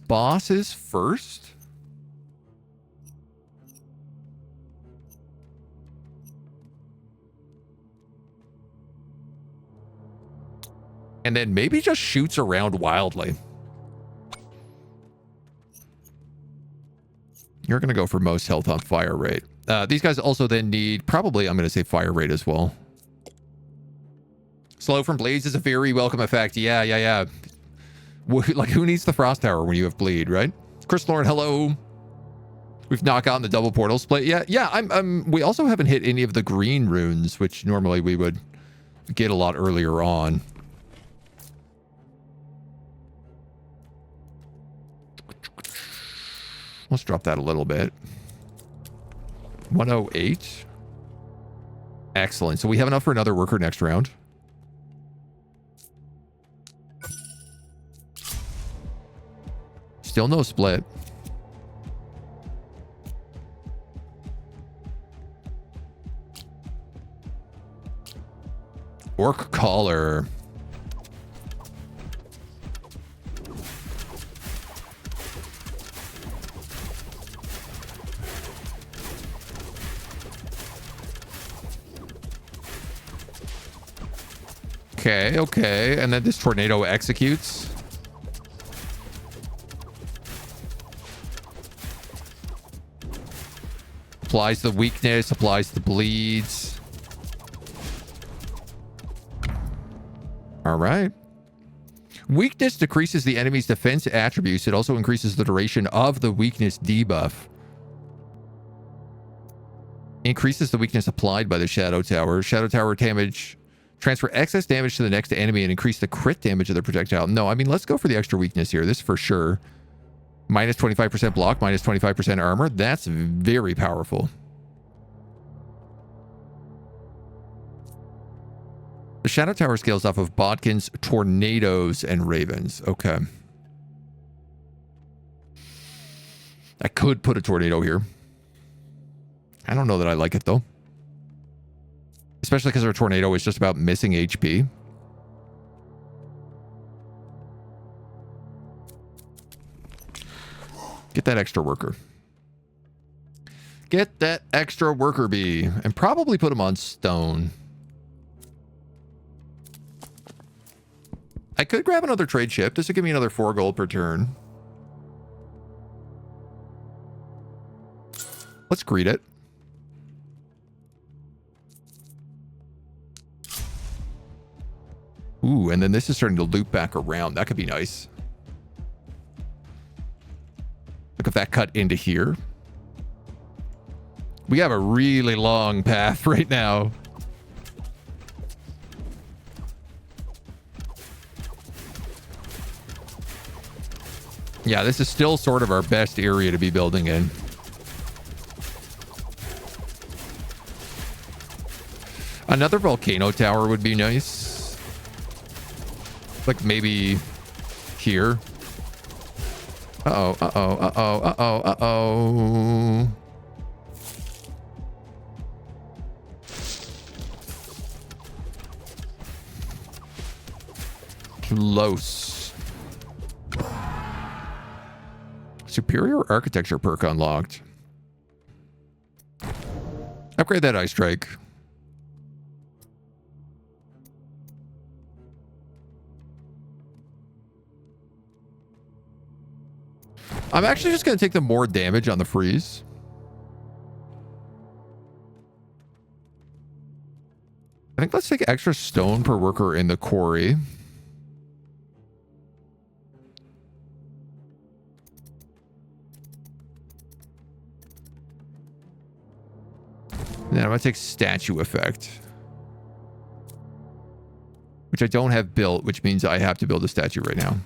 bosses first. And then maybe just shoots around wildly. You're going to go for most health on fire rate. These guys also then need, probably, I'm going to say fire rate as well. Slow from bleeds is a very welcome effect. Yeah. Like, who needs the frost tower when you have bleed, right? Chris Lauren, hello. We've not gotten the double portal split yet. Yeah, we also haven't hit any of the green runes, which normally we would get a lot earlier on. Let's drop that a little bit. 108. Excellent. So we have enough for another worker next round. Still no split. Orc collar. Okay. And then this tornado executes. Applies the weakness, applies the bleeds. All right. Weakness decreases the enemy's defense attributes. It also increases the duration of the weakness debuff. Increases the weakness applied by the Shadow Tower. Shadow Tower damage. Transfer excess damage to the next enemy and increase the crit damage of the projectile. No, I mean, let's go for the extra weakness here. This for sure. Minus 25% block, minus 25% armor. That's very powerful. The Shadow Tower scales off of Bodkins, Tornadoes, and Ravens. Okay. I could put a Tornado here. I don't know that I like it, though. Especially because our Tornado is just about missing HP. Get that extra worker. Get that extra worker bee. And probably put him on stone. I could grab another trade ship. This would give me another 4 gold per turn. Let's greet it. Ooh, and then this is starting to loop back around. That could be nice. Look if that cut into here. We have a really long path right now. Yeah, this is still sort of our best area to be building in. Another volcano tower would be nice. Like maybe here. Uh-oh. Close. Superior architecture perk unlocked. Upgrade that ice strike. I'm actually just going to take the more damage on the freeze. I think let's take extra stone per worker in the quarry. I'm going to take statue effect, which I don't have built, which means I have to build a statue right now.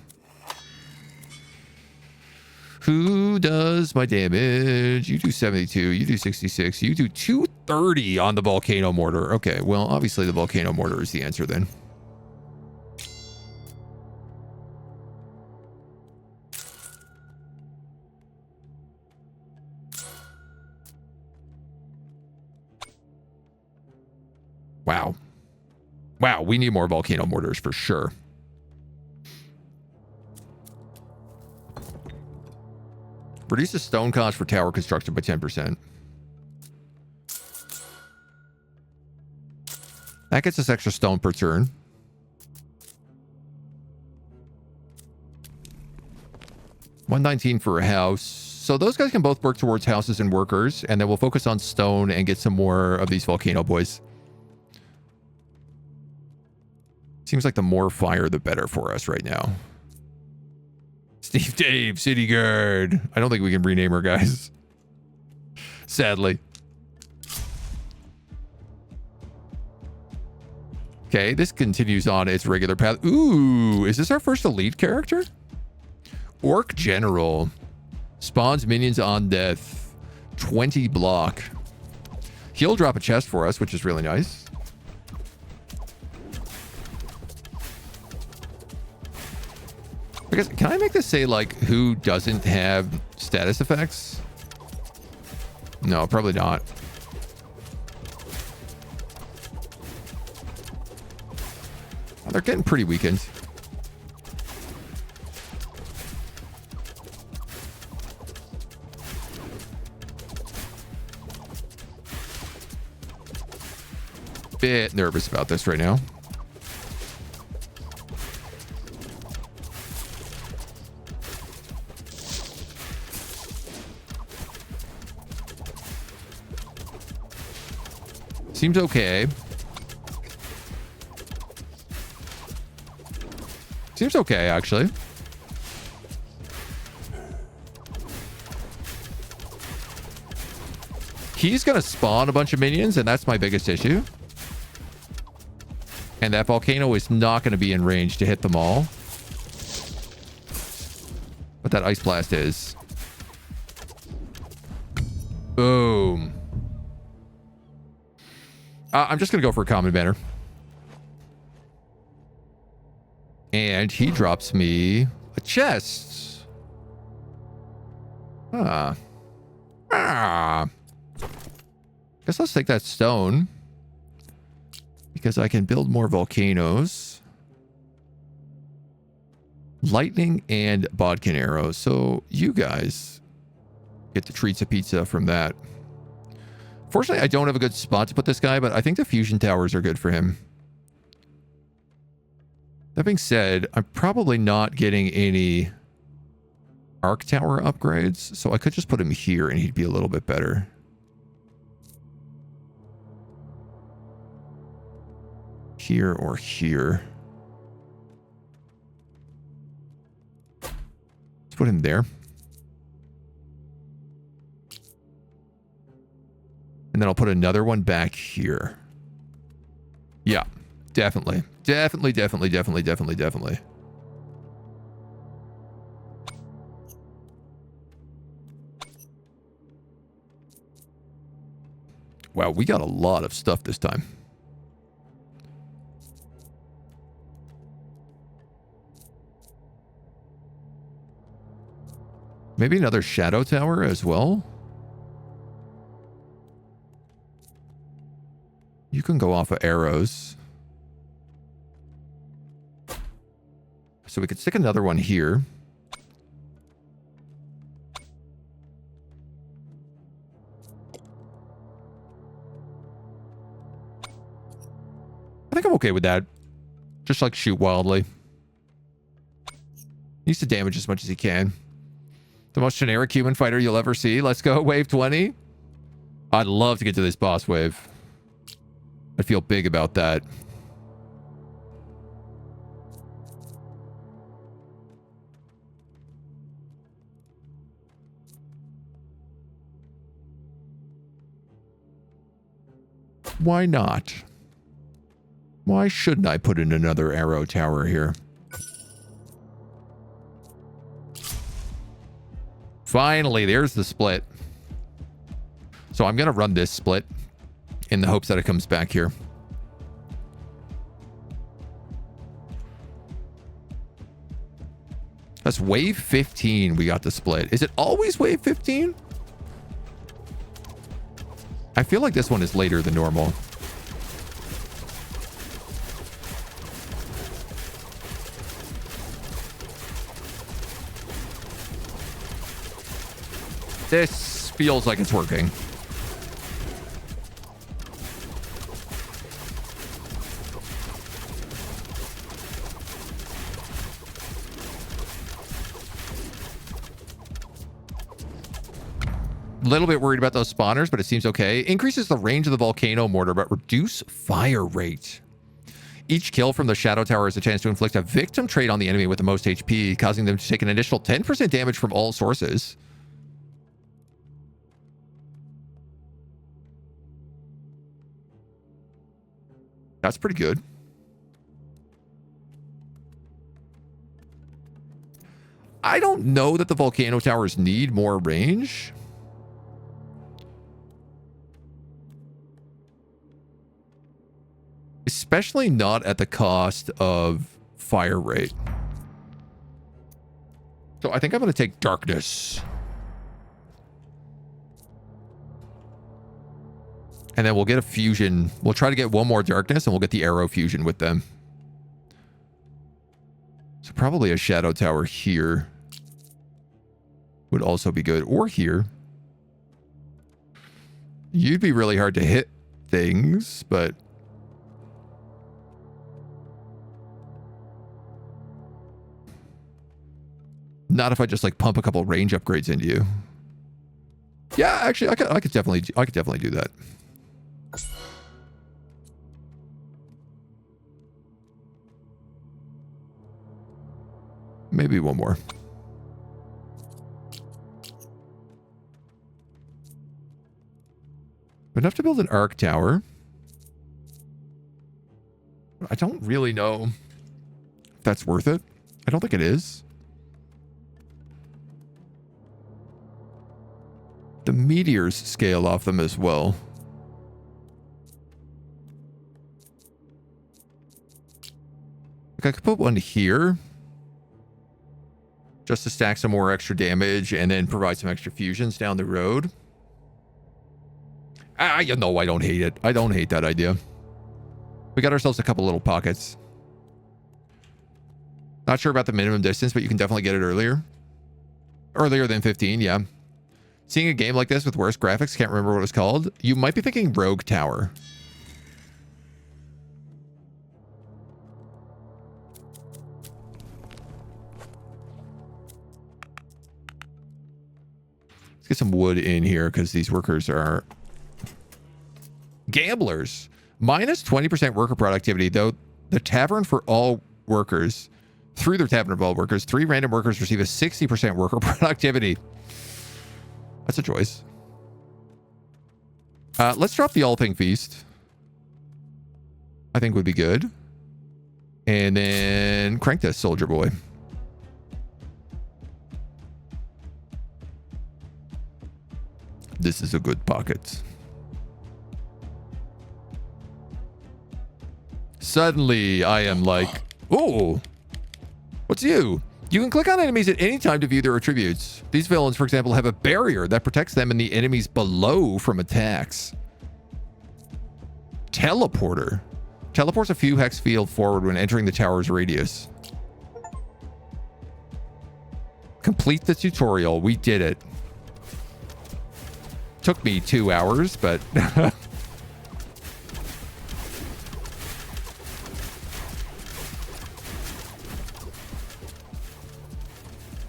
Who does my damage? You do 72, you do 66, you do 230 on the volcano mortar. Okay, well, obviously the volcano mortar is the answer then. Wow. Wow, we need more volcano mortars for sure. Reduce the stone cost for tower construction by 10%. That gets us extra stone per turn. $119 for a house. So those guys can both work towards houses and workers, and then we'll focus on stone and get some more of these volcano boys. Seems like the more fire, the better for us right now. Steve Dave, City Guard. I don't think we can rename her, guys. Sadly. Okay, this continues on its regular path. Ooh, is this our first elite character? Orc General. Spawns minions on death. 20 block. He'll drop a chest for us, which is really nice. Because, can I make this say, like, who doesn't have status effects? No, probably not. Oh, they're getting pretty weakened. Bit nervous about this right now. Seems okay. Seems okay, actually. He's going to spawn a bunch of minions, and that's my biggest issue. And that volcano is not going to be in range to hit them all. But that ice blast is. Boom. I'm just going to go for a common banner. And he drops me a chest. Guess let's take that stone. Because I can build more volcanoes. Lightning and bodkin arrows. So you guys get the treats of pizza from that. Fortunately, I don't have a good spot to put this guy, but I think the fusion towers are good for him. That being said, I'm probably not getting any arc tower upgrades, so I could just put him here and he'd be a little bit better. Here or here. Let's put him there. And then I'll put another one back here. Yeah, definitely. Definitely. Wow, we got a lot of stuff this time. Maybe another shadow tower as well. You can go off of arrows. So we could stick another one here. I think I'm okay with that. Just like shoot wildly. Needs to damage as much as he can. The most generic human fighter you'll ever see. Let's go, wave 20. I'd love to get to this boss wave. I feel big about that. Why not? Why shouldn't I put in another arrow tower here? Finally, there's the split. So I'm going to run this split in the hopes that it comes back here. That's wave 15 we got the split. Is it always wave 15? I feel like this one is later than normal. This feels like it's working. A little bit worried about those spawners, but it seems okay. Increases the range of the volcano mortar, but reduce fire rate. Each kill from the shadow tower has a chance to inflict a victim trait on the enemy with the most HP, causing them to take an additional 10% damage from all sources. That's pretty good. I don't know that the volcano towers need more range. Especially not at the cost of fire rate. So I think I'm going to take darkness. And then we'll get a fusion. We'll try to get one more darkness and we'll get the arrow fusion with them. So probably a shadow tower here would also be good. Or here. You'd be really hard to hit things, but... not if I just like pump a couple range upgrades into you. Yeah, actually, I could definitely do that. Maybe one more. Enough to build an arc tower. I don't really know if that's worth it. I don't think it is. The meteors scale off them as well. Like I could put one here. Just to stack some more extra damage and then provide some extra fusions down the road. You know, I don't hate it. I don't hate that idea. We got ourselves a couple little pockets. Not sure about the minimum distance, but you can definitely get it earlier. Earlier than 15, yeah. Seeing a game like this with worse graphics, can't remember what it was called. You might be thinking Rogue Tower. Let's get some wood in here because these workers are gamblers. Minus 20% worker productivity, though the tavern for all workers, through their tavern of all workers, 3 random workers receive a 60% worker productivity. That's a choice. Let's drop the All Thing Feast. I think would be good. And then crank this Soldier Boy. This is a good pocket. Suddenly, I am like, oh, what's you? You can click on enemies at any time to view their attributes. These villains, for example, have a barrier that protects them and the enemies below from attacks. Teleporter. Teleports a few hex field forward when entering the tower's radius. Complete the tutorial. We did it. Took me 2 hours, but...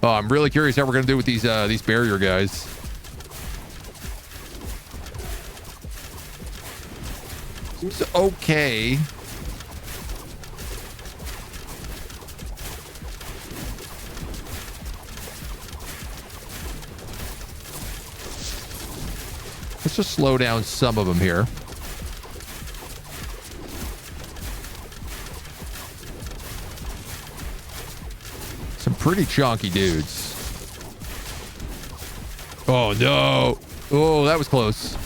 Oh, I'm really curious how we're going to do with these barrier guys. Seems okay. Let's just slow down some of them here. Some pretty chunky dudes. Oh, no. Oh, that was close.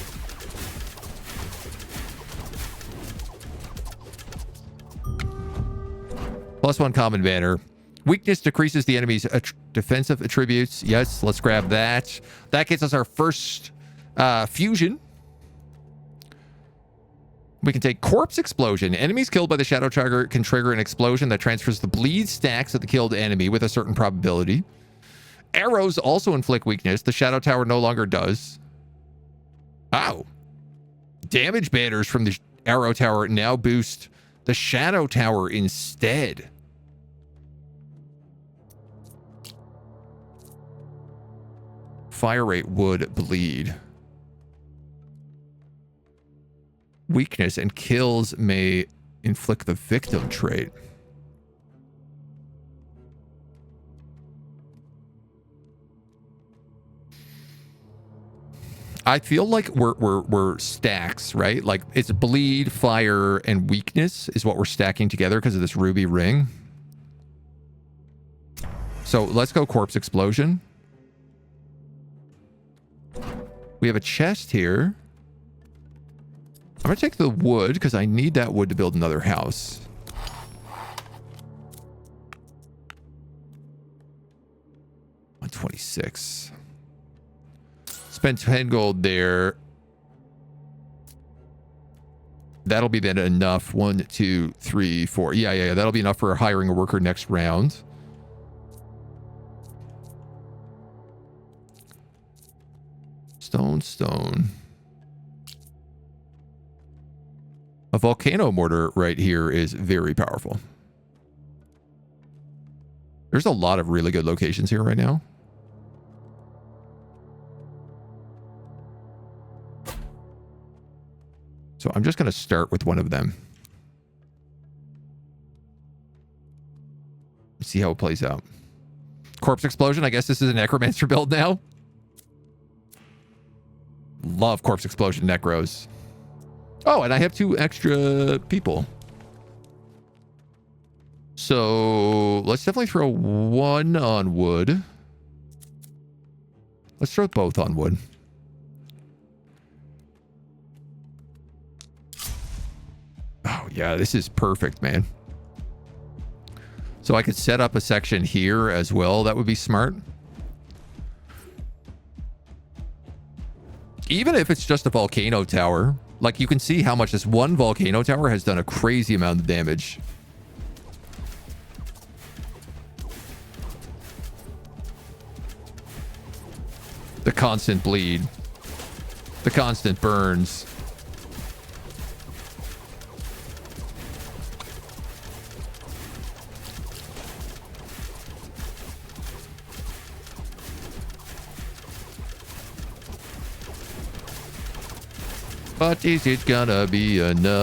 +1 common banner. Weakness decreases the enemy's defensive attributes. Yes, let's grab that. That gets us our first fusion. We can take Corpse Explosion. Enemies killed by the Shadow Trigger can trigger an explosion that transfers the bleed stacks of the killed enemy with a certain probability. Arrows also inflict weakness. The Shadow Tower no longer does. Ow. Damage banners from the Arrow Tower now boost the Shadow Tower instead. Fire rate would bleed. Weakness and kills may inflict the victim trait. I feel like we're stacks, right? Like it's bleed, fire, and weakness is what we're stacking together because of this ruby ring. So let's go Corpse Explosion. We have a chest here. I'm going to take the wood because I need that wood to build another house. $126. Spend 10 gold there. That'll be then enough. 1, 2, 3, 4. Yeah. That'll be enough for hiring a worker next round. Stone. A volcano mortar right here is very powerful. There's a lot of really good locations here right now. So I'm just going to start with one of them. See how it plays out. Corpse Explosion. I guess this is a Necromancer build now. Love Corpse Explosion Necros. Oh, and I have 2 extra people. So let's definitely throw 1 on wood. Let's throw both on wood. Oh, yeah, this is perfect, man. So I could set up a section here as well. That would be smart. Even if it's just a volcano tower, like you can see how much this one volcano tower has done a crazy amount of damage. The constant bleed. The constant burns. But is it gonna be enough?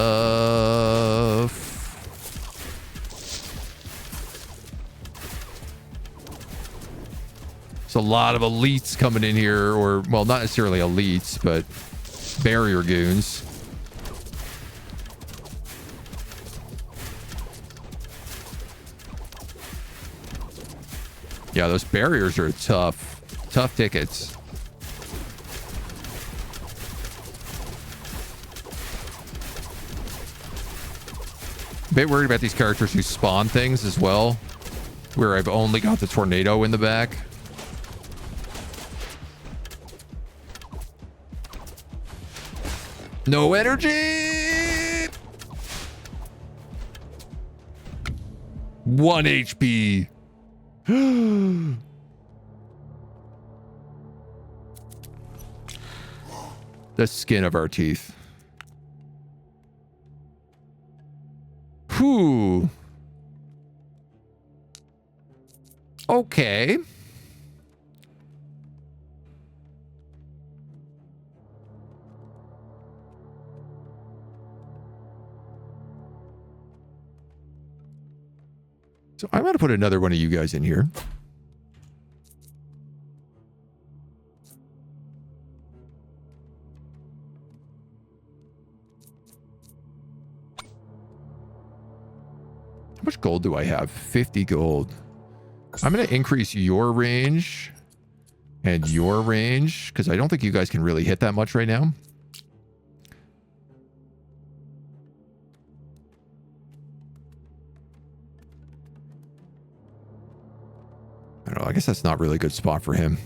It's a lot of elites coming in here, or, well, not necessarily elites, but barrier goons. Yeah, those barriers are tough tickets. Bit worried about these characters who spawn things as well, where I've only got the tornado in the back. No energy. 1 HP. The skin of our teeth. Whew. Okay. So I'm going to put another one of you guys in here. How much gold do I have? 50 gold. I'm going to increase your range and your range because I don't think you guys can really hit that much right now. I don't know. I guess that's not really a good spot for him.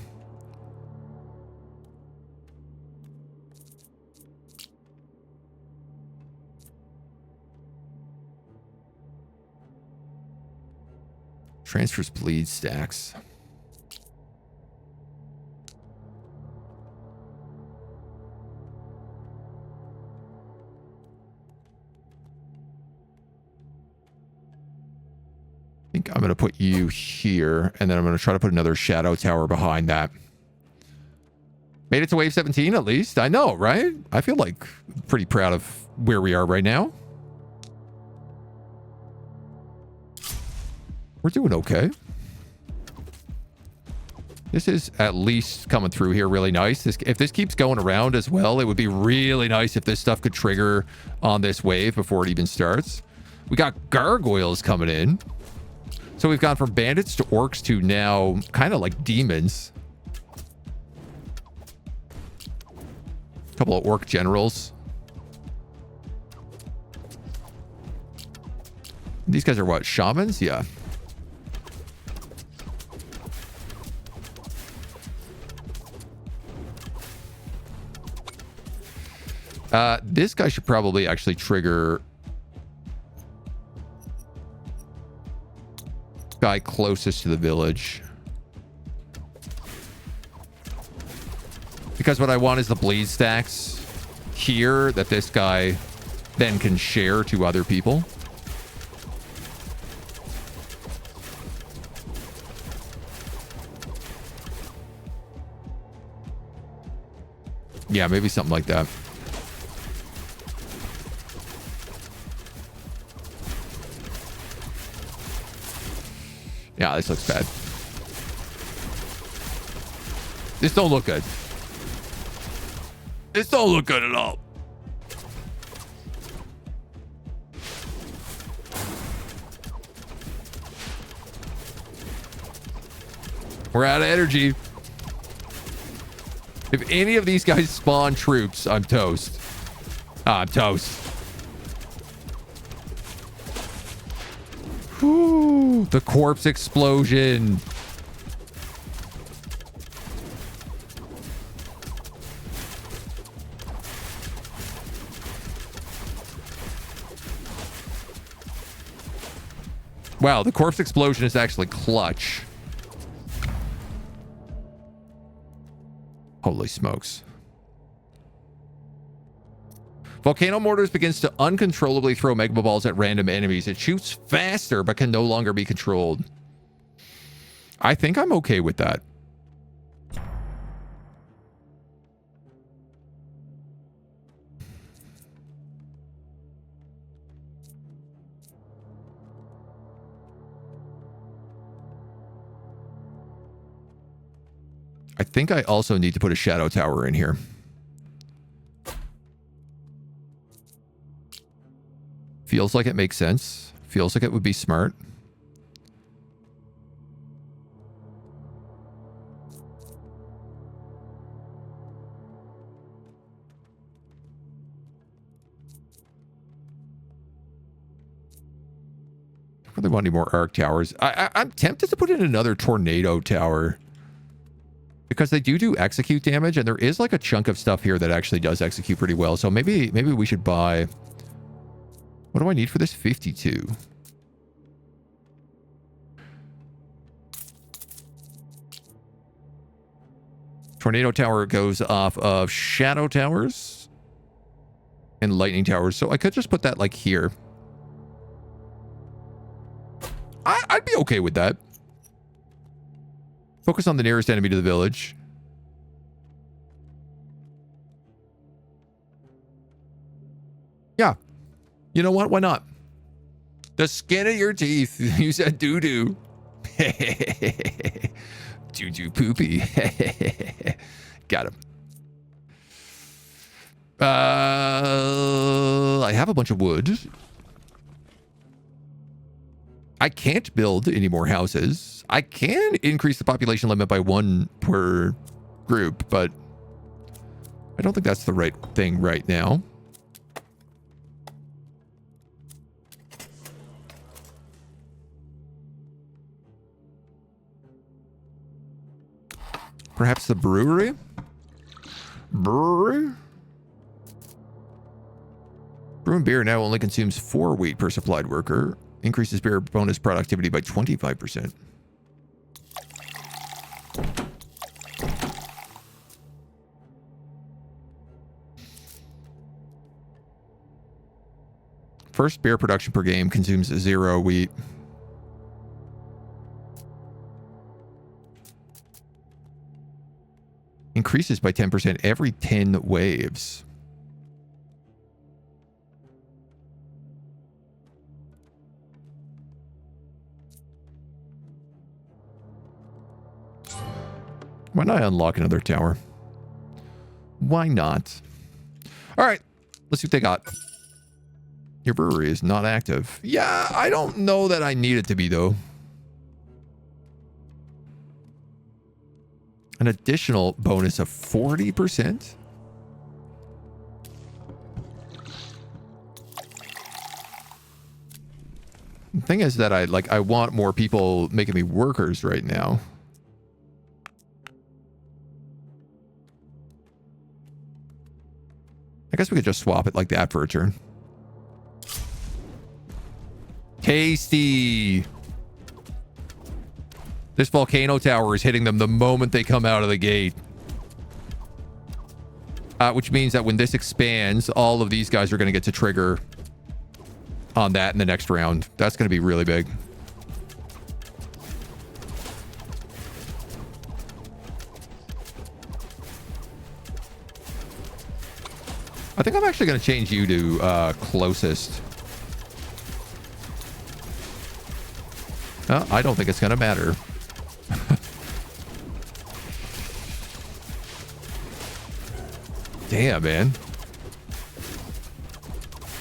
Transfers bleed stacks. I think I'm going to put you here, and then I'm going to try to put another shadow tower behind that. Made it to wave 17 at least. I know, right? I feel like pretty proud of where we are right now. We're doing okay. This is at least coming through here really nice. If this keeps going around as well, it would be really nice if this stuff could trigger on this wave before it even starts. We got gargoyles coming in. So we've gone from bandits to orcs to now kind of like demons. A couple of orc generals. These guys are what? Shamans? Yeah. This guy should probably actually trigger guy closest to the village. Because what I want is the bleed stacks here that this guy then can share to other people. Yeah, maybe something like that. Yeah, this looks bad. This don't look good. This don't look good at all. We're out of energy. If any of these guys spawn troops, I'm toast. I'm toast. Whew, the corpse explosion. Wow, the corpse explosion is actually clutch. Holy smokes. Volcano Mortars begins to uncontrollably throw magma balls at random enemies. It shoots faster, but can no longer be controlled. I think I'm okay with that. I think I also need to put a shadow tower in here. Feels like it makes sense. Feels like it would be smart. I really want any more arc towers. I'm tempted to put in another tornado tower. Because they do execute damage, and there is like a chunk of stuff here that actually does execute pretty well. So maybe we should buy... What do I need for this? 52. Tornado tower goes off of shadow towers and lightning towers. So I could just put that like here. I'd be okay with that. Focus on the nearest enemy to the village. Yeah. You know what? Why not? The skin of your teeth. You said doo-doo. Doo-doo poopy. Got him. I have a bunch of wood. I can't build any more houses. I can increase the population limit by 1 per group, but I don't think that's the right thing right now. Perhaps the brewery? Brewery? Brew and beer now only consumes 4 wheat per supplied worker. Increases beer bonus productivity by 25%. First beer production per game consumes 0 wheat. Increases by 10% every 10 waves. Why not unlock another tower? Why not? All right, let's see what they got. Your brewery is not active. Yeah, I don't know that I need it to be, though. An additional bonus of 40%? The thing is that I want more people making me workers right now. I guess we could just swap it like that for a turn. Tasty. This volcano tower is hitting them the moment they come out of the gate. Which means that when this expands, all of these guys are going to get to trigger on that in the next round. That's going to be really big. I think I'm actually going to change you to closest. I don't think it's going to matter. Damn, man.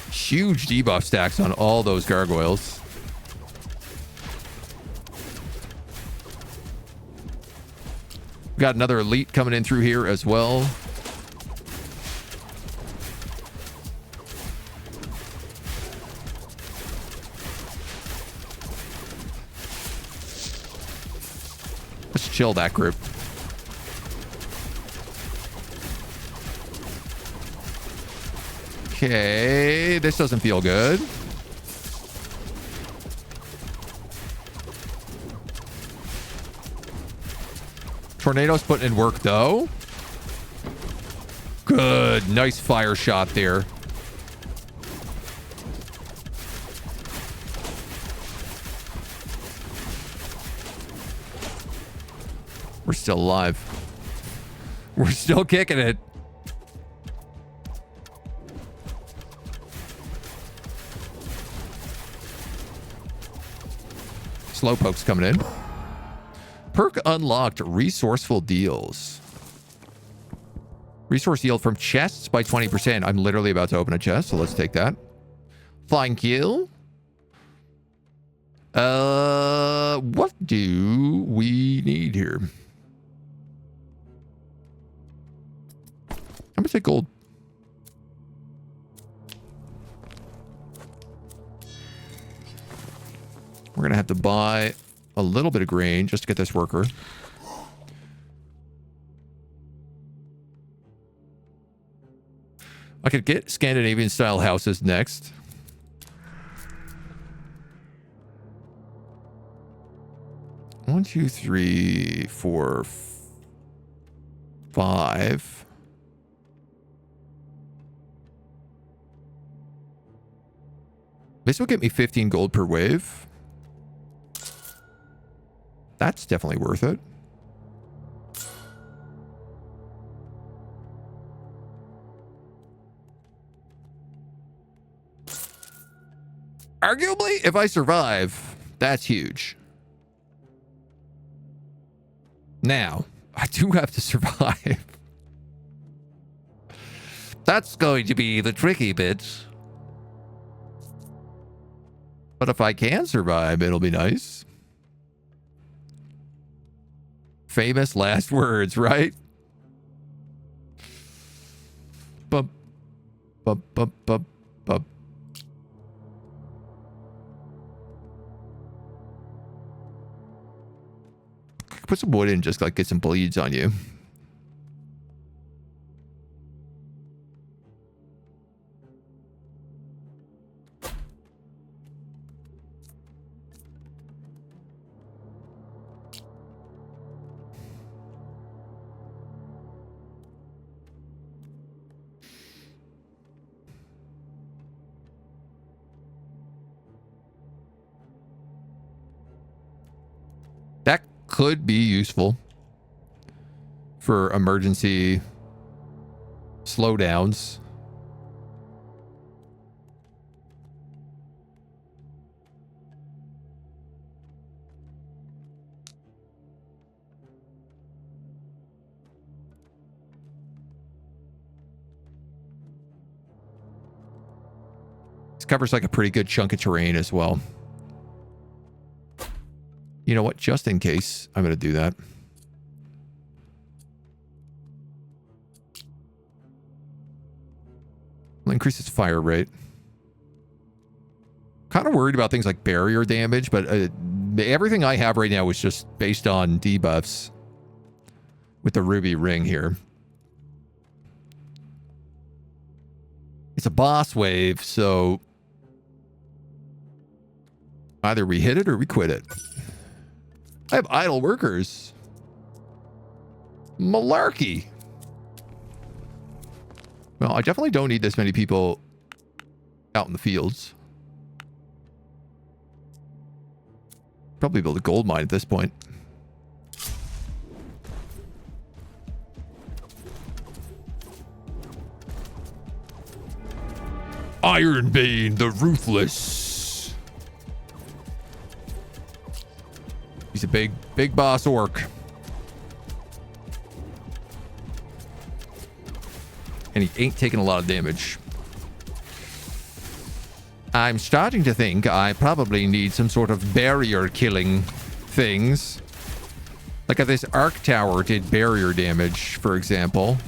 Huge debuff stacks on all those gargoyles. Got another elite coming in through here as well. Let's chill that group. Okay, this doesn't feel good. Tornado's putting in work, though. Good. Nice fire shot there. We're still alive. We're still kicking it. Slowpoke's coming in. Perk unlocked. Resourceful deals. Resource yield from chests by 20%. I'm literally about to open a chest, so let's take that. Thank you. What do we need here? I'm gonna take gold. We're going to have to buy a little bit of grain just to get this worker. I could get Scandinavian style houses next. One, two, three, four, five. This will get me 15 gold per wave. That's definitely worth it. Arguably, if I survive, that's huge. Now, I do have to survive. That's going to be the tricky bit. But if I can survive, it'll be nice. Famous last words, right? Bump, bump, bump, bump, bump. Put some wood in, just like get some bleeds on you. That could be useful for emergency slowdowns. This covers like a pretty good chunk of terrain as well. You know what? Just in case, I'm going to do that. Will increase its fire rate. Kind of worried about things like barrier damage, but everything I have right now is just based on debuffs with the ruby ring here. It's a boss wave, so either we hit it or we quit it. I have idle workers. Malarkey. Well, I definitely don't need this many people out in the fields. Probably build a gold mine at this point. Ironbane the Ruthless. He's a big boss orc. And he ain't taking a lot of damage. I'm starting to think I probably need some sort of barrier killing things. Like if this arc tower did barrier damage, for example.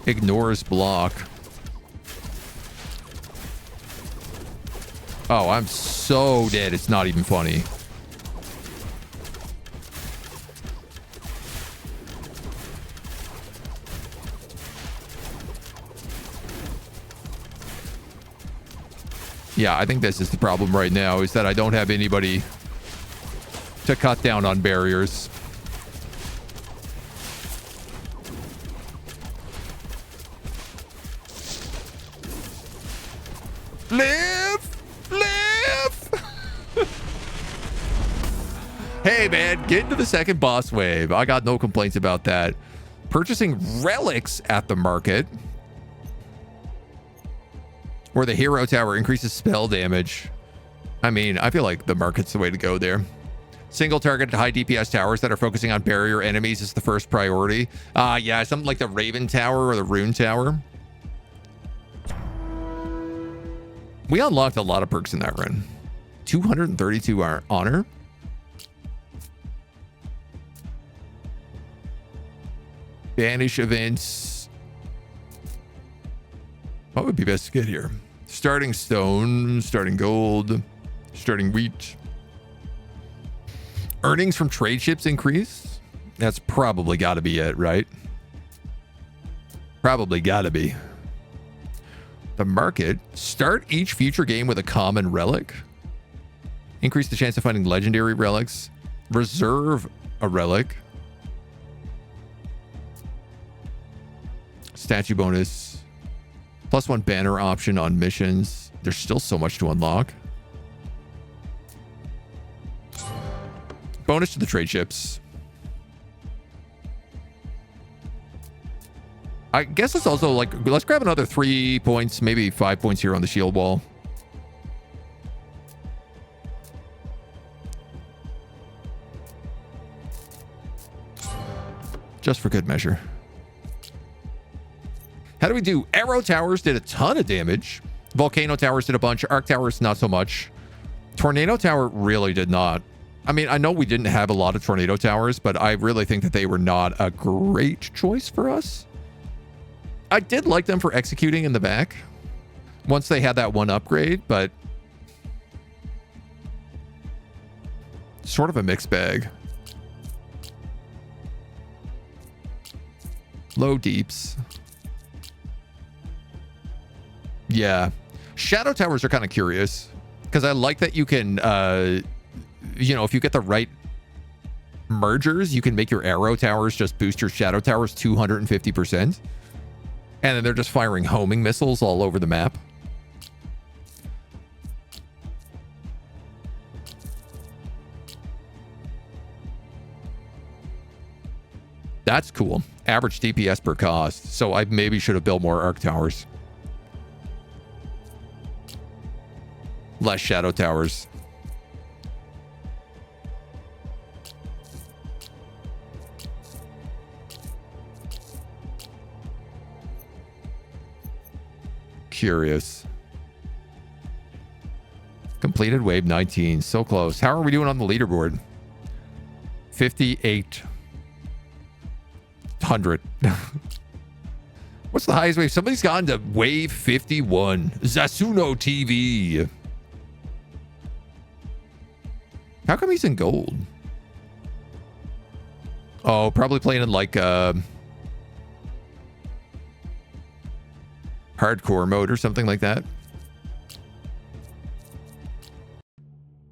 Ignores block. Oh, I'm so dead, it's not even funny. Yeah, I think this is the problem right now, is that I don't have anybody to cut down on barriers. Hey man, get into the second boss wave. I got no complaints about that. Purchasing relics at the market, where the hero tower increases spell damage. I mean, I feel like the market's the way to go there. Single targeted high DPS towers that are focusing on barrier enemies is the first priority. Yeah, something like the Raven Tower or the Rune Tower. We unlocked a lot of perks in that run. 232 honor. Banish events. What would be best to get here? Starting stone, starting gold, starting wheat. Earnings from trade ships increase. That's probably got to be it, right? Probably got to be. The market. Start each future game with a common relic. Increase the chance of finding legendary relics. Reserve a relic. Statue bonus. +1 banner option on missions. There's still so much to unlock. Bonus to the trade ships. I guess it's also like, let's grab another 3 points, maybe 5 points here on the shield wall. Just for good measure. How do we do? Arrow towers did a ton of damage. Volcano towers did a bunch. Arc towers, not so much. Tornado tower really did not. I mean, I know we didn't have a lot of tornado towers, but I really think that they were not a great choice for us. I did like them for executing in the back once they had that one upgrade, but sort of a mixed bag. Low deeps. Yeah. Shadow towers are kind of curious because I like that you can, you know, if you get the right mergers, you can make your arrow towers just boost your shadow towers 250%. And then they're just firing homing missiles all over the map. That's cool. Average DPS per cost. So I maybe should have built more arc towers. Less shadow towers. Curious. Completed wave 19. So close. How are we doing on the leaderboard? 5,800. What's the highest wave? Somebody's gotten to wave 51. Zasuno TV. How come he's in gold? Oh, probably playing in like hardcore mode or something like that. At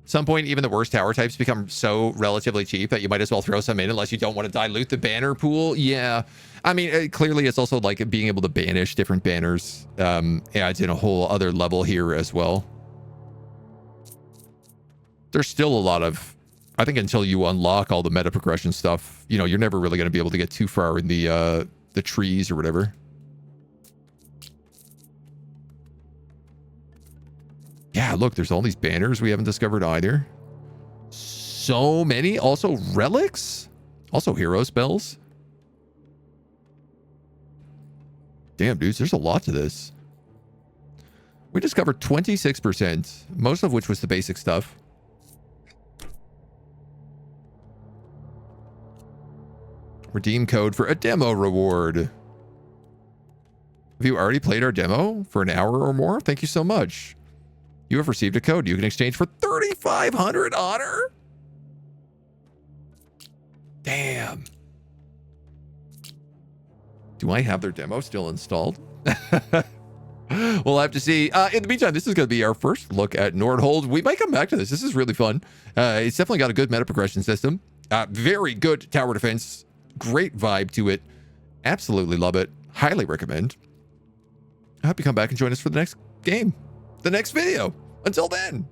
some point, even the worst tower types become so relatively cheap that you might as well throw some in unless you don't want to dilute the banner pool. Yeah. I mean, clearly it's also like being able to banish different banners adds in a whole other level here as well. There's still a lot of, I think until you unlock all the meta progression stuff, you know, you're never really going to be able to get too far in the trees or whatever. Yeah, look, there's all these banners we haven't discovered either. So many. Also relics. Also hero spells. Damn, dudes, there's a lot to this. We discovered 26%, most of which was the basic stuff. Redeem code for a demo reward. Have you already played our demo for an hour or more? Thank you so much. You have received a code you can exchange for 3,500 honor. Damn. Do I have their demo still installed? We'll have to see. In the meantime, this is going to be our first look at Nordhold. We might come back to this. This is really fun. It's definitely got a good meta progression system. Very good tower defense. Great vibe to it. Absolutely love it. Highly recommend. I hope you come back and join us for the next game. The next video. Until then.